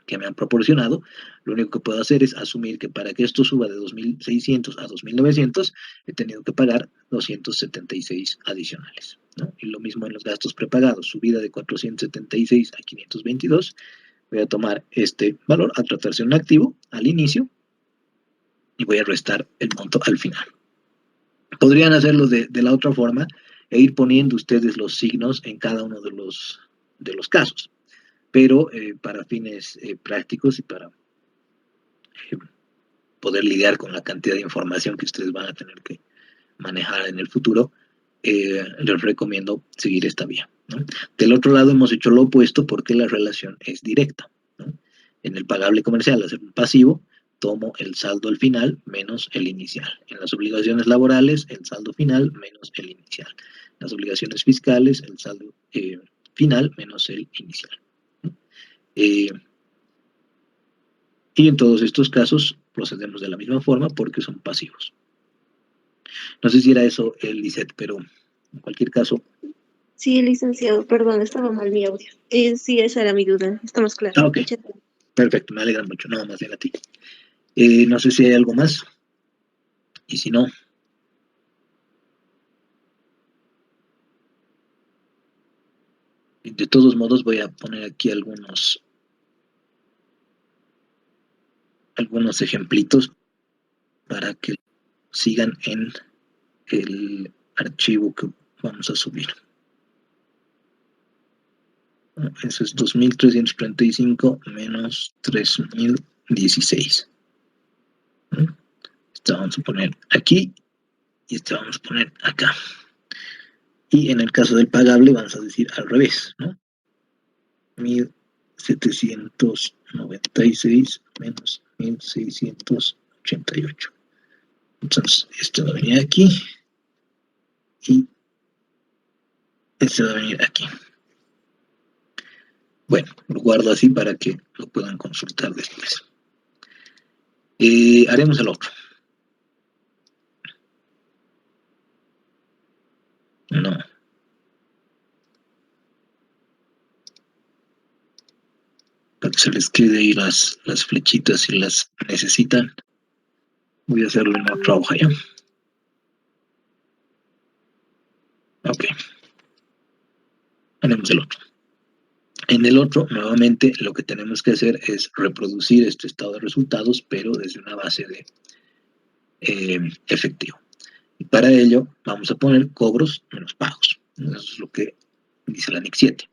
A: que me han proporcionado, lo único que puedo hacer es asumir que para que esto suba de 2.600 a 2.900, he tenido que pagar 276 adicionales, ¿no? Y lo mismo en los gastos prepagados, subida de 476 a 522, voy a tomar este valor, a tratarse de un activo, al inicio, y voy a restar el monto al final. Podrían hacerlo de la otra forma, e ir poniendo ustedes los signos en cada uno de los casos. Pero para fines prácticos y para poder lidiar con la cantidad de información que ustedes van a tener que manejar en el futuro, les recomiendo seguir esta vía, ¿no? Del otro lado hemos hecho lo opuesto porque la relación es directa, ¿no? En el pagable comercial, al ser un pasivo, tomo el saldo al final menos el inicial. En las obligaciones laborales, el saldo final menos el inicial. En las obligaciones fiscales, el saldo final menos el inicial. Y en todos estos casos procedemos de la misma forma porque son pasivos. No sé si era eso, Lisette, pero en cualquier caso.
C: Sí, licenciado, perdón, estaba mal mi audio. Sí, esa era mi duda, está más claro.
A: Ok, perfecto, me alegra mucho, nada más bien a ti. No sé si hay algo más, y si no, de todos modos voy a poner aquí algunos ejemplitos para que sigan en el archivo que vamos a subir. Eso es 2.335 menos 3.016. Esto vamos a poner aquí y esto vamos a poner acá. Y en el caso del pagable vamos a decir al revés, ¿no? 1.796 menos 1.688. Entonces, esto va a venir aquí y esto va a venir aquí. Bueno, lo guardo así para que lo puedan consultar después. Haremos el otro. No. Para que se les quede ahí las flechitas si las necesitan. Voy a hacerlo en otra hoja ya. Ok. Haremos el otro. En el otro, nuevamente, lo que tenemos que hacer es reproducir este estado de resultados, pero desde una base de efectivo. Y para ello, vamos a poner cobros menos pagos. Eso es lo que dice la NIC 7.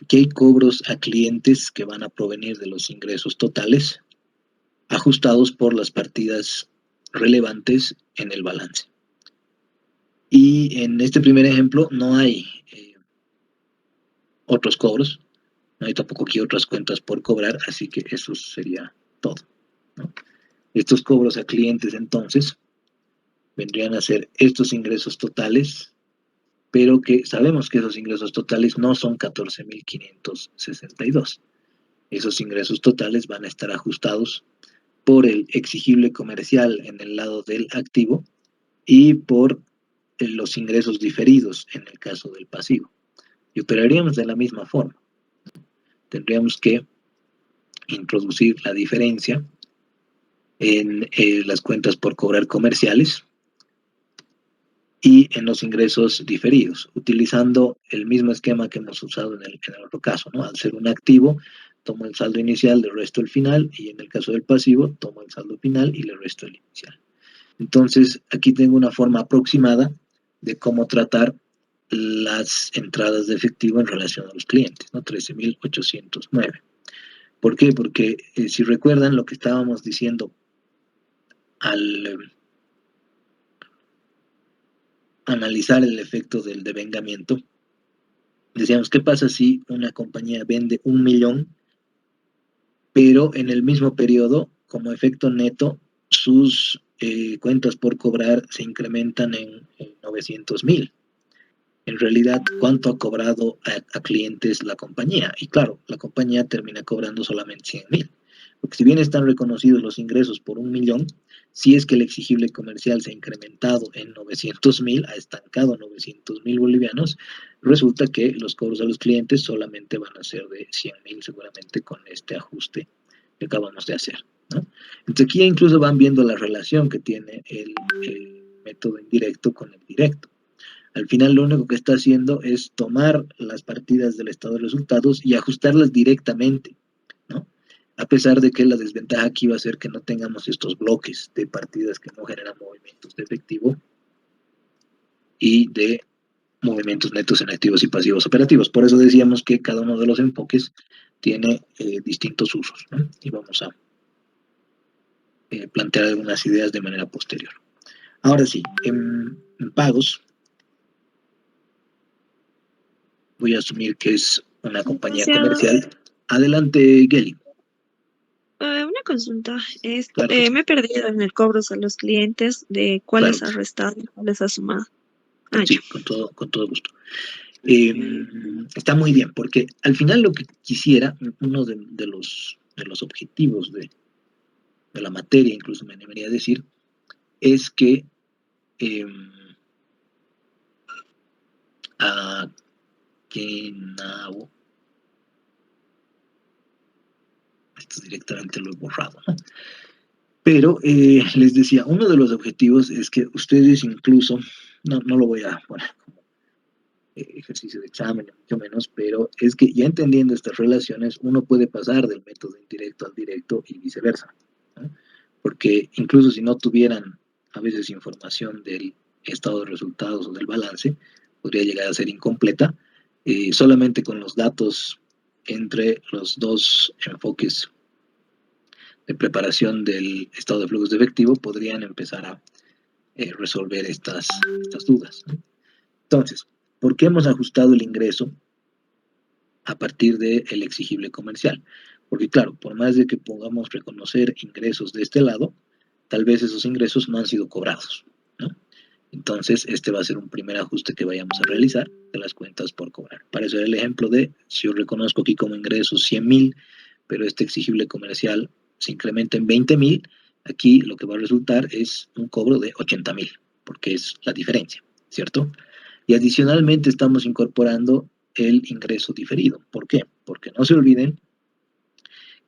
A: Aquí hay cobros a clientes que van a provenir de los ingresos totales, ajustados por las partidas relevantes en el balance. Y en este primer ejemplo no hay otros cobros, no hay tampoco aquí otras cuentas por cobrar, así que eso sería todo, ¿no? Estos cobros a clientes entonces vendrían a ser estos ingresos totales, pero que sabemos que esos ingresos totales no son 14.562. Esos ingresos totales van a estar ajustados por el exigible comercial en el lado del activo y por los ingresos diferidos en el caso del pasivo. Y operaríamos de la misma forma. Tendríamos que introducir la diferencia en las cuentas por cobrar comerciales y en los ingresos diferidos, utilizando el mismo esquema que hemos usado en el otro caso, ¿no? Al ser un activo, tomo el saldo inicial, le resto el final, y en el caso del pasivo, tomo el saldo final y le resto el inicial. Entonces, aquí tengo una forma aproximada de cómo tratar las entradas de efectivo en relación a los clientes, ¿no? 13.809. ¿Por qué? Porque si recuerdan lo que estábamos diciendo al analizar el efecto del devengamiento, decíamos, ¿qué pasa si una compañía vende 1 millón, pero en el mismo periodo, como efecto neto, sus cuentas por cobrar se incrementan en 900.000? En realidad, ¿cuánto ha cobrado a clientes la compañía? Y claro, la compañía termina cobrando solamente 100.000. Porque si bien están reconocidos los ingresos por 1 millón, si es que el exigible comercial se ha incrementado en 900.000, ha estancado 900.000 bolivianos, resulta que los cobros a los clientes solamente van a ser de 100.000 seguramente con este ajuste que acabamos de hacer, ¿no? Entonces aquí incluso van viendo la relación que tiene el método indirecto con el directo. Al final lo único que está haciendo es tomar las partidas del estado de resultados y ajustarlas directamente, ¿no? A pesar de que la desventaja aquí va a ser que no tengamos estos bloques de partidas que no generan movimientos de efectivo y de movimientos netos en activos y pasivos operativos. Por eso decíamos que cada uno de los enfoques tiene distintos usos, ¿no? Y vamos a plantear algunas ideas de manera posterior. Ahora sí, en pagos, voy a asumir que es una compañía comercial. Adelante, Gelly.
C: Una consulta.
A: Claro que sí.
C: Me he perdido en el cobro a los clientes de cuáles
A: Claro.
C: ha restado y cuáles ha sumado.
A: Sí, con todo gusto. Está muy bien, porque al final lo que quisiera, uno de los objetivos de la materia, incluso me animaría a decir, es que esto directamente lo he borrado, ¿no? Pero les decía, uno de los objetivos es que ustedes incluso, no lo voy a poner como ejercicio de examen, mucho menos, pero es que ya entendiendo estas relaciones, uno puede pasar del método indirecto al directo y viceversa, ¿no? Porque incluso si no tuvieran a veces información del estado de resultados o del balance, podría llegar a ser incompleta, solamente con los datos entre los dos enfoques de preparación del estado de flujos de efectivo podrían empezar a resolver estas dudas, ¿no? Entonces, ¿por qué hemos ajustado el ingreso a partir del exigible comercial? Porque claro, por más de que podamos reconocer ingresos de este lado, tal vez esos ingresos no han sido cobrados, ¿no? Entonces, este va a ser un primer ajuste que vayamos a realizar de las cuentas por cobrar. Para eso era el ejemplo de, si yo reconozco aquí como ingresos 100.000, pero este exigible comercial se incrementa en 20.000, aquí lo que va a resultar es un cobro de 80.000, porque es la diferencia, ¿cierto? Y adicionalmente estamos incorporando el ingreso diferido. ¿Por qué? Porque no se olviden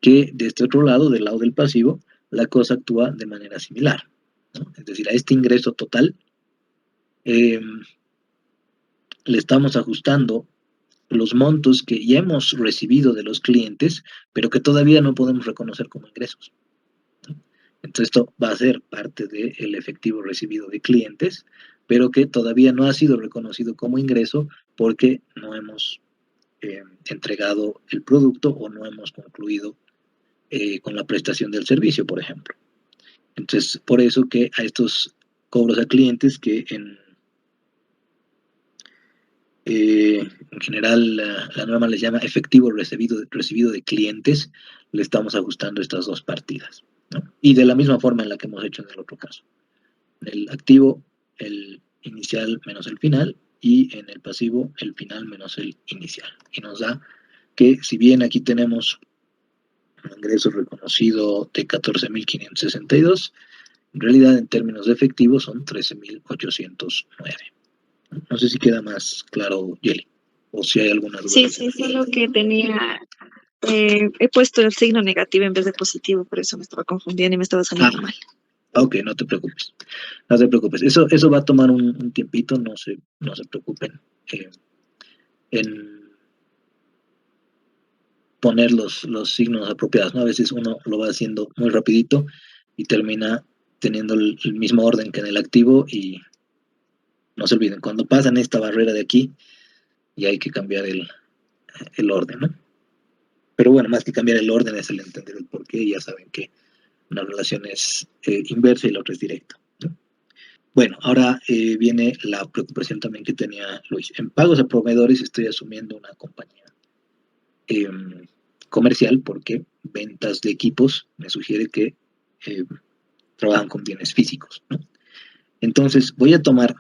A: que de este otro lado, del lado del pasivo, la cosa actúa de manera similar, ¿no? Es decir, a este ingreso total le estamos ajustando los montos que ya hemos recibido de los clientes, pero que todavía no podemos reconocer como ingresos, ¿no? Entonces esto va a ser parte del efectivo recibido de clientes, pero que todavía no ha sido reconocido como ingreso porque no hemos entregado el producto o no hemos concluido con la prestación del servicio, por ejemplo. Entonces, por eso que a estos cobros a clientes que en general la norma les llama efectivo recibido de clientes, le estamos ajustando estas dos partidas, ¿no? Y de la misma forma en la que hemos hecho en el otro caso. En el activo, el inicial menos el final, y en el pasivo, el final menos el inicial. Y nos da que, si bien aquí tenemos un ingreso reconocido de 14.562. En realidad, en términos de efectivo, son 13.809. No sé si queda más claro, Yeli, o si hay alguna duda.
D: Sí, solo que tenía, he puesto el signo negativo en vez de positivo, por eso me estaba confundiendo y me estaba saliendo mal.
A: Ok, no te preocupes. No te preocupes. Eso va a tomar un tiempito, no se preocupen en poner los signos apropiados, ¿no? A veces uno lo va haciendo muy rapidito y termina teniendo el mismo orden que en el activo, y no se olviden, cuando pasan esta barrera de aquí, ya hay que cambiar el orden, ¿no? Pero bueno, más que cambiar el orden es el entender el porqué, y ya saben que una relación es inversa y la otra es directa, ¿no? Bueno, ahora viene la preocupación también que tenía Luis. En pagos a proveedores estoy asumiendo una compañía comercial, porque ventas de equipos me sugiere que trabajan con bienes físicos, ¿no? Entonces voy a tomar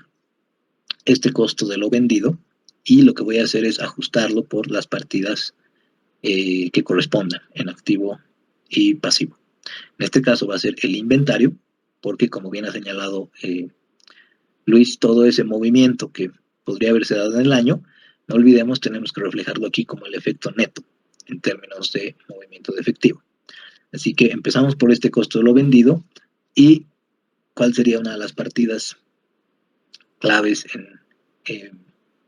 A: este costo de lo vendido y lo que voy a hacer es ajustarlo por las partidas que correspondan en activo y pasivo. En este caso va a ser el inventario, porque como bien ha señalado Luis, todo ese movimiento que podría haberse dado en el año, no olvidemos, tenemos que reflejarlo aquí como el efecto neto en términos de movimiento de efectivo. Así que empezamos por este costo de lo vendido, y cuál sería una de las partidas claves en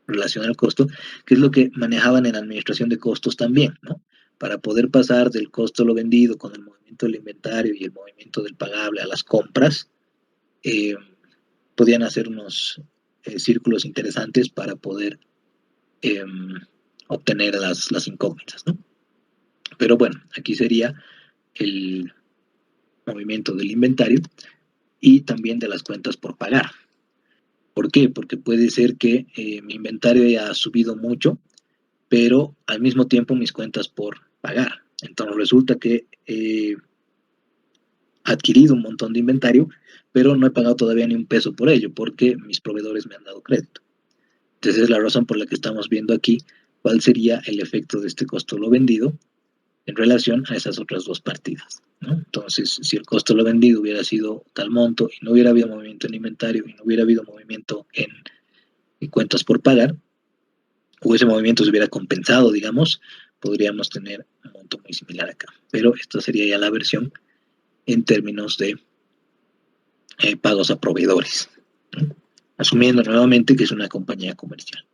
A: relación al costo, que es lo que manejaban en administración de costos también, ¿no? Para poder pasar del costo de lo vendido con el movimiento del inventario y el movimiento del pagable a las compras, podían hacer unos círculos interesantes para poder obtener las incógnitas, ¿no? Pero bueno, aquí sería el movimiento del inventario y también de las cuentas por pagar. ¿Por qué? Porque puede ser que mi inventario haya subido mucho, pero al mismo tiempo mis cuentas por pagar. Entonces resulta que he adquirido un montón de inventario, pero no he pagado todavía ni un peso por ello, porque mis proveedores me han dado crédito. Entonces es la razón por la que estamos viendo aquí cuál sería el efecto de este costo de lo vendido en relación a esas otras dos partidas, ¿no? Entonces, si el costo de lo vendido hubiera sido tal monto y no hubiera habido movimiento en inventario y no hubiera habido movimiento en cuentas por pagar, o ese movimiento se hubiera compensado, digamos, podríamos tener un monto muy similar acá. Pero esta sería ya la versión en términos de pagos a proveedores, ¿no? Asumiendo nuevamente que es una compañía comercial.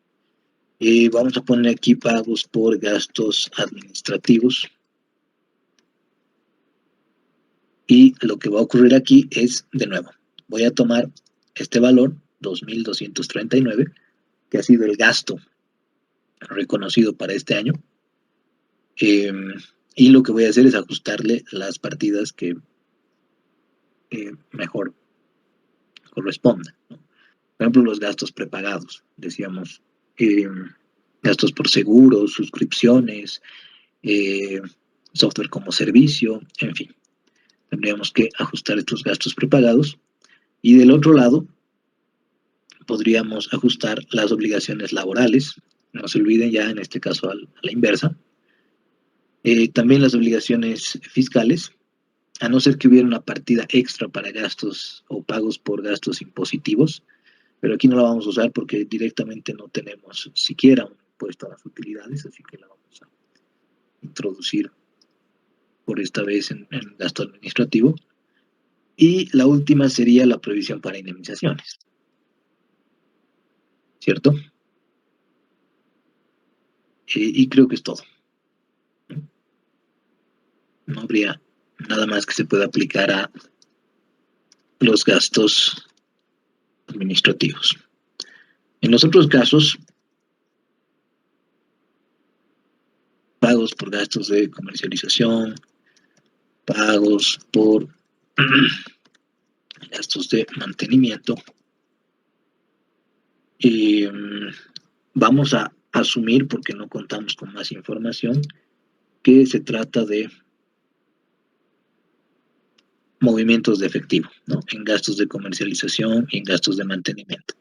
A: Vamos a poner aquí pagos por gastos administrativos. Y lo que va a ocurrir aquí es, de nuevo, voy a tomar este valor, 2.239, que ha sido el gasto reconocido para este año, y lo que voy a hacer es ajustarle las partidas que mejor correspondan, ¿no? Por ejemplo, los gastos prepagados, decíamos, gastos por seguros, suscripciones, software como servicio, en fin. Tendríamos que ajustar estos gastos prepagados, y del otro lado podríamos ajustar las obligaciones laborales, no se olviden, ya en este caso a la inversa. También las obligaciones fiscales, a no ser que hubiera una partida extra para gastos o pagos por gastos impositivos, pero aquí no la vamos a usar porque directamente no tenemos siquiera un impuesto a las utilidades, así que la vamos a introducir por esta vez en gasto administrativo. Y la última sería la provisión para indemnizaciones, ¿cierto? Y creo que es todo. No habría nada más que se pueda aplicar a los gastos administrativos. En los otros casos, pagos por gastos de comercialización, pagos por gastos de mantenimiento, vamos a asumir, porque no contamos con más información, que se trata de movimientos de efectivo, ¿no? En gastos de comercialización y en gastos de mantenimiento.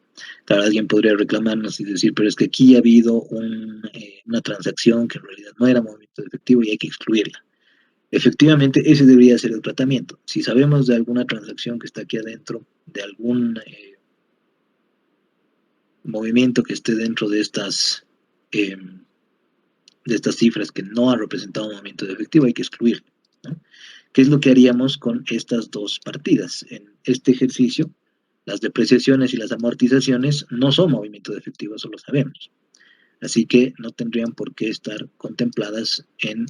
A: Claro, alguien podría reclamarnos y decir, pero es que aquí ha habido una transacción que en realidad no era movimiento de efectivo y hay que excluirla. Efectivamente, ese debería ser el tratamiento. Si sabemos de alguna transacción que está aquí adentro, de algún movimiento que esté dentro eh, de estas cifras que no ha representado un movimiento de efectivo, hay que excluirlo, ¿no? ¿Qué es lo que haríamos con estas dos partidas? En este ejercicio, las depreciaciones y las amortizaciones no son movimiento de efectivo, eso lo sabemos. Así que no tendrían por qué estar contempladas en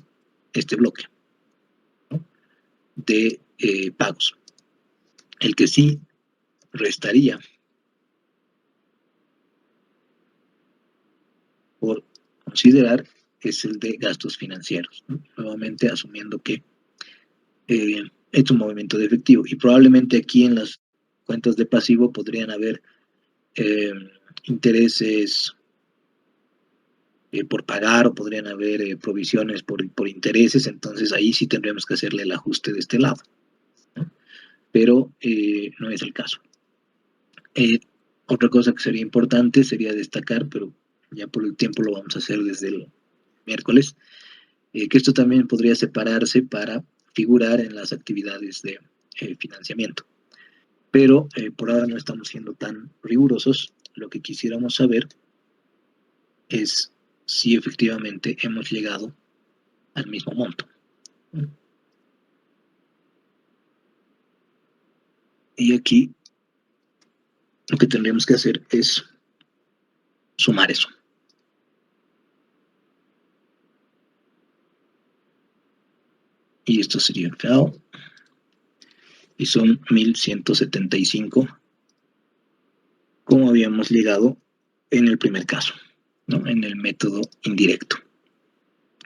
A: este bloque, ¿no?, de pagos. El que sí restaría por considerar es el de gastos financieros, ¿no? Nuevamente asumiendo que es un movimiento de efectivo, y probablemente aquí en las cuentas de pasivo podrían haber intereses por pagar, o podrían haber provisiones por intereses. Entonces ahí sí tendríamos que hacerle el ajuste de este lado, ¿no? Pero no es el caso. Otra cosa que sería importante sería destacar, pero ya por el tiempo lo vamos a hacer desde el miércoles, que esto también podría separarse para figurar en las actividades de financiamiento. Pero por ahora no estamos siendo tan rigurosos. Lo que quisiéramos saber es si efectivamente hemos llegado al mismo monto. Y aquí lo que tendríamos que hacer es sumar eso. Y esto sería el FAO. Y son 1175, como habíamos llegado en el primer caso, ¿no?, en el método indirecto.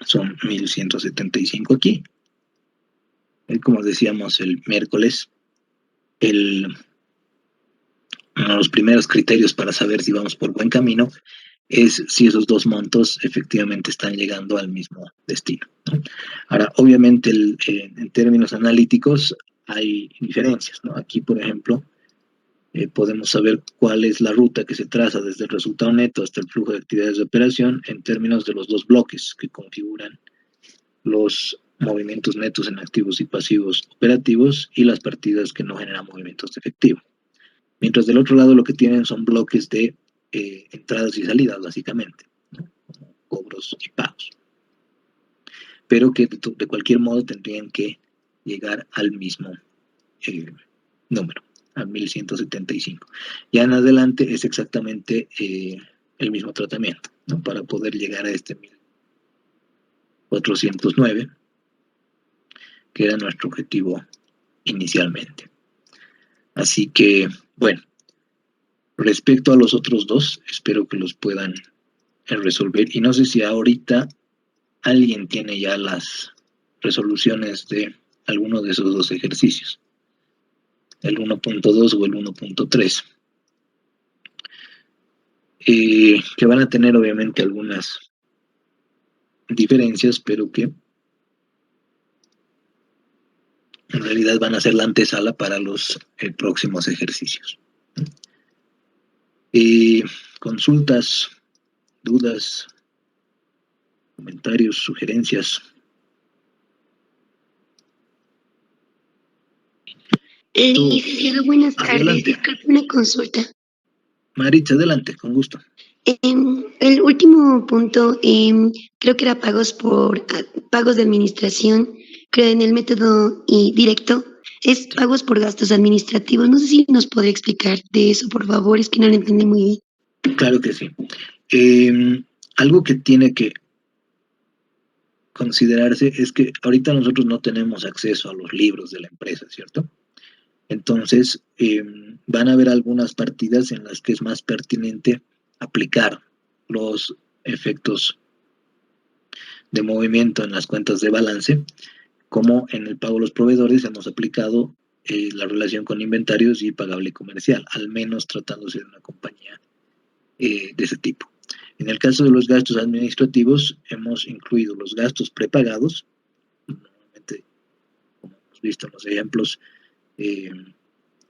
A: Son 1175 aquí. Y como decíamos el miércoles, uno de los primeros criterios para saber si vamos por buen camino es si esos dos montos efectivamente están llegando al mismo destino, ¿no? Ahora, obviamente, en términos analíticos hay diferencias, ¿no? Aquí, por ejemplo, podemos saber cuál es la ruta que se traza desde el resultado neto hasta el flujo de actividades de operación en términos de los dos bloques que configuran los movimientos netos en activos y pasivos operativos y las partidas que no generan movimientos de efectivo. Mientras del otro lado lo que tienen son bloques de entradas y salidas, básicamente, ¿no?, cobros y pagos. Pero que de cualquier modo tendrían que llegar al mismo número, a 1175. Ya en adelante es exactamente el mismo tratamiento, ¿no?, para poder llegar a este 1409, que era nuestro objetivo inicialmente. Así que, bueno, respecto a los otros dos, espero que los puedan resolver. Y no sé si ahorita alguien tiene ya las resoluciones de alguno de esos dos ejercicios, el 1.2 o el 1.3, que van a tener obviamente algunas diferencias, pero que en realidad van a ser la antesala para los próximos ejercicios. Consultas, dudas, comentarios, sugerencias.
E: Licenciado, buenas tardes.
A: Adelante.
E: Disculpe una consulta.
A: Maritza, adelante, con gusto.
E: El último punto, creo que era pagos de administración, creo en el método directo, es pagos por gastos administrativos. No sé si nos podría explicar de eso, por favor, es que no lo entendí muy bien.
A: Claro que sí. Algo que tiene que considerarse es que ahorita nosotros no tenemos acceso a los libros de la empresa, ¿cierto? Entonces, van a haber algunas partidas en las que es más pertinente aplicar los efectos de movimiento en las cuentas de balance, como en el pago a los proveedores hemos aplicado la relación con inventarios y pagable comercial, al menos tratándose de una compañía de ese tipo. En el caso de los gastos administrativos, hemos incluido los gastos prepagados, normalmente, como hemos visto en los ejemplos,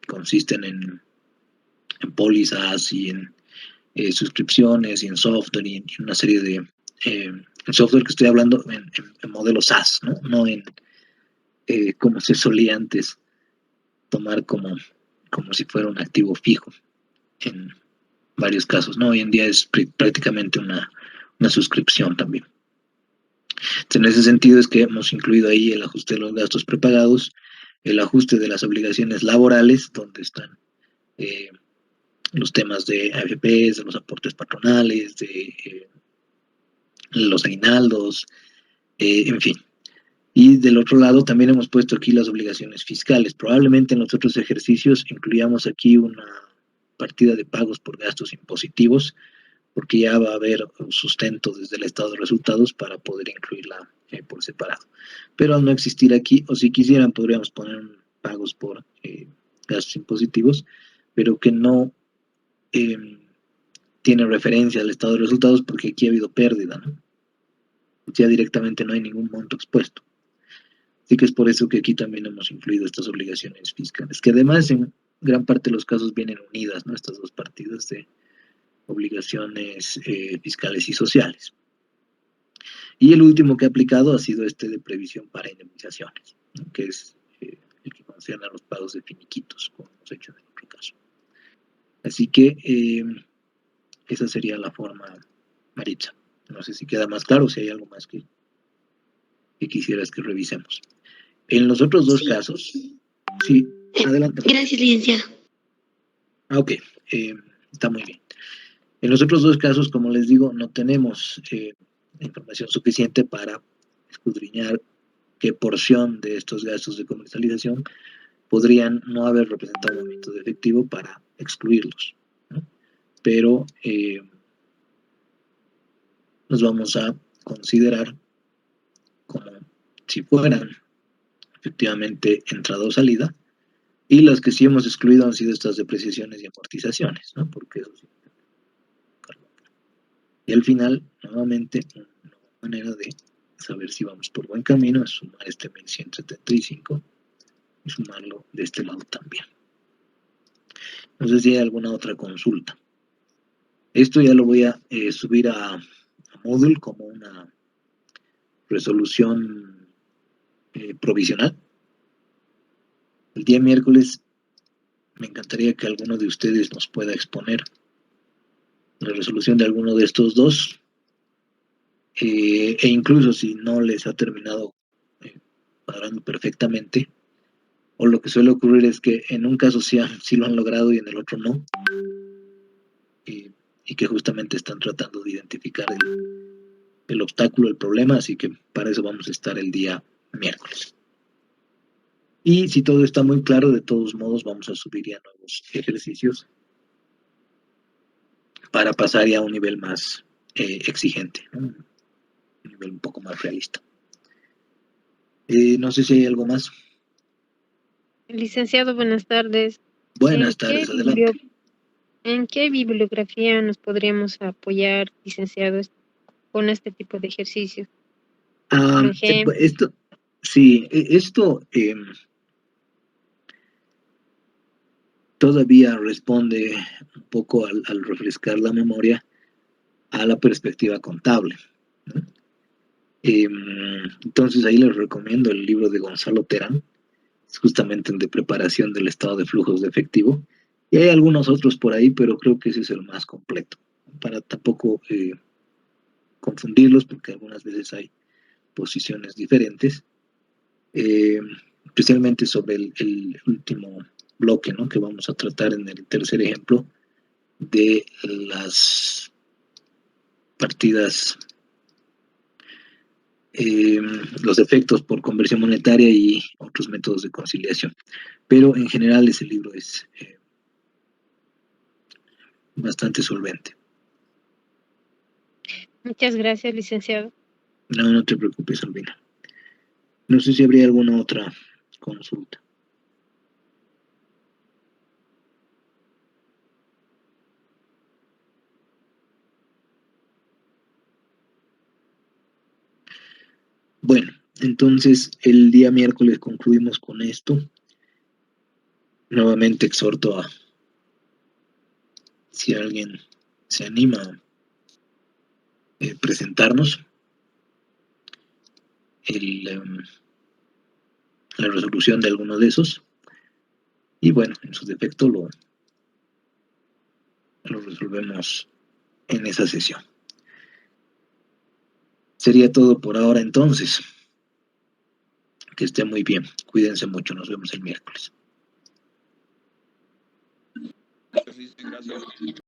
A: consisten en pólizas y en suscripciones y en software y en una serie de... el software que estoy hablando en modelo SaaS, ¿no? No en como se solía antes tomar como si fuera un activo fijo en varios casos, ¿no? Hoy en día es prácticamente una suscripción también. Entonces, en ese sentido es que hemos incluido ahí el ajuste de los gastos prepagados, el ajuste de las obligaciones laborales, donde están los temas de AFPs, de los aportes patronales, de los aguinaldos, en fin. Y del otro lado también hemos puesto aquí las obligaciones fiscales. Probablemente en los otros ejercicios incluyamos aquí una partida de pagos por gastos impositivos, porque ya va a haber un sustento desde el estado de resultados para poder incluirla por separado. Pero al no existir aquí, o si quisieran, podríamos poner pagos por gastos impositivos, pero que no tiene referencia al estado de resultados porque aquí ha habido pérdida, ¿no? Ya directamente no hay ningún monto expuesto. Así que es por eso que aquí también hemos incluido estas obligaciones fiscales, que además en gran parte de los casos vienen unidas, ¿no? Estas dos partidas de obligaciones fiscales y sociales. Y el último que he aplicado ha sido este de previsión para indemnizaciones, ¿no? Que es el que concierne a los pagos de finiquitos, como hemos hecho en el otro caso. Así que esa sería la forma, Maritza. No sé si queda más claro, si hay algo más que quisieras que revisemos. En los otros dos casos, sí, adelante.
E: Gracias, licenciado.
A: Ok, está muy bien. En los otros dos casos, como les digo, no tenemos información suficiente para escudriñar qué porción de estos gastos de comercialización podrían no haber representado un aumento de efectivo para excluirlos, ¿no? Pero los vamos a considerar como si fueran efectivamente entrada o salida, y las que sí hemos excluido han sido estas depreciaciones y amortizaciones, ¿no? Porque eso sí. Y al final, nuevamente, una manera de saber si vamos por buen camino es sumar este 1175 y sumarlo de este lado también. No sé si hay alguna otra consulta. Esto ya lo voy a subir a Moodle como una resolución provisional. El día miércoles me encantaría que alguno de ustedes nos pueda exponer la resolución de alguno de estos dos, e incluso si no les ha terminado cuadrando perfectamente, o lo que suele ocurrir es que en un caso sí lo han logrado y en el otro no, y que justamente están tratando de identificar el obstáculo, el problema, así que para eso vamos a estar el día miércoles. Y si todo está muy claro, de todos modos vamos a subir ya nuevos ejercicios para pasar ya a un nivel más exigente, ¿no? Un nivel un poco más realista. No sé si hay algo más.
F: Licenciado, buenas tardes.
A: Buenas tardes, adelante.
F: ¿En qué bibliografía nos podríamos apoyar, licenciado, con este tipo de ejercicios? Por ejemplo,
A: Esto todavía responde un poco al refrescar la memoria a la perspectiva contable, ¿no? Entonces ahí les recomiendo el libro de Gonzalo Terán, es justamente el de preparación del estado de flujos de efectivo, y hay algunos otros por ahí, pero creo que ese es el más completo, para tampoco confundirlos, porque algunas veces hay posiciones diferentes, especialmente sobre el último bloque, ¿no? Que vamos a tratar en el tercer ejemplo de las partidas, los efectos por conversión monetaria y otros métodos de conciliación. Pero en general ese libro es bastante solvente.
F: muchas gracias, licenciado.
A: No te preocupes, Albina. No sé si habría alguna otra consulta. Bueno, entonces el día miércoles concluimos con esto. Nuevamente exhorto a, si alguien se anima a presentarnos la resolución de alguno de esos. Y bueno, en su defecto lo resolvemos en esa sesión. Sería todo por ahora entonces. Que esté muy bien. Cuídense mucho. Nos vemos el miércoles.
G: Gracias.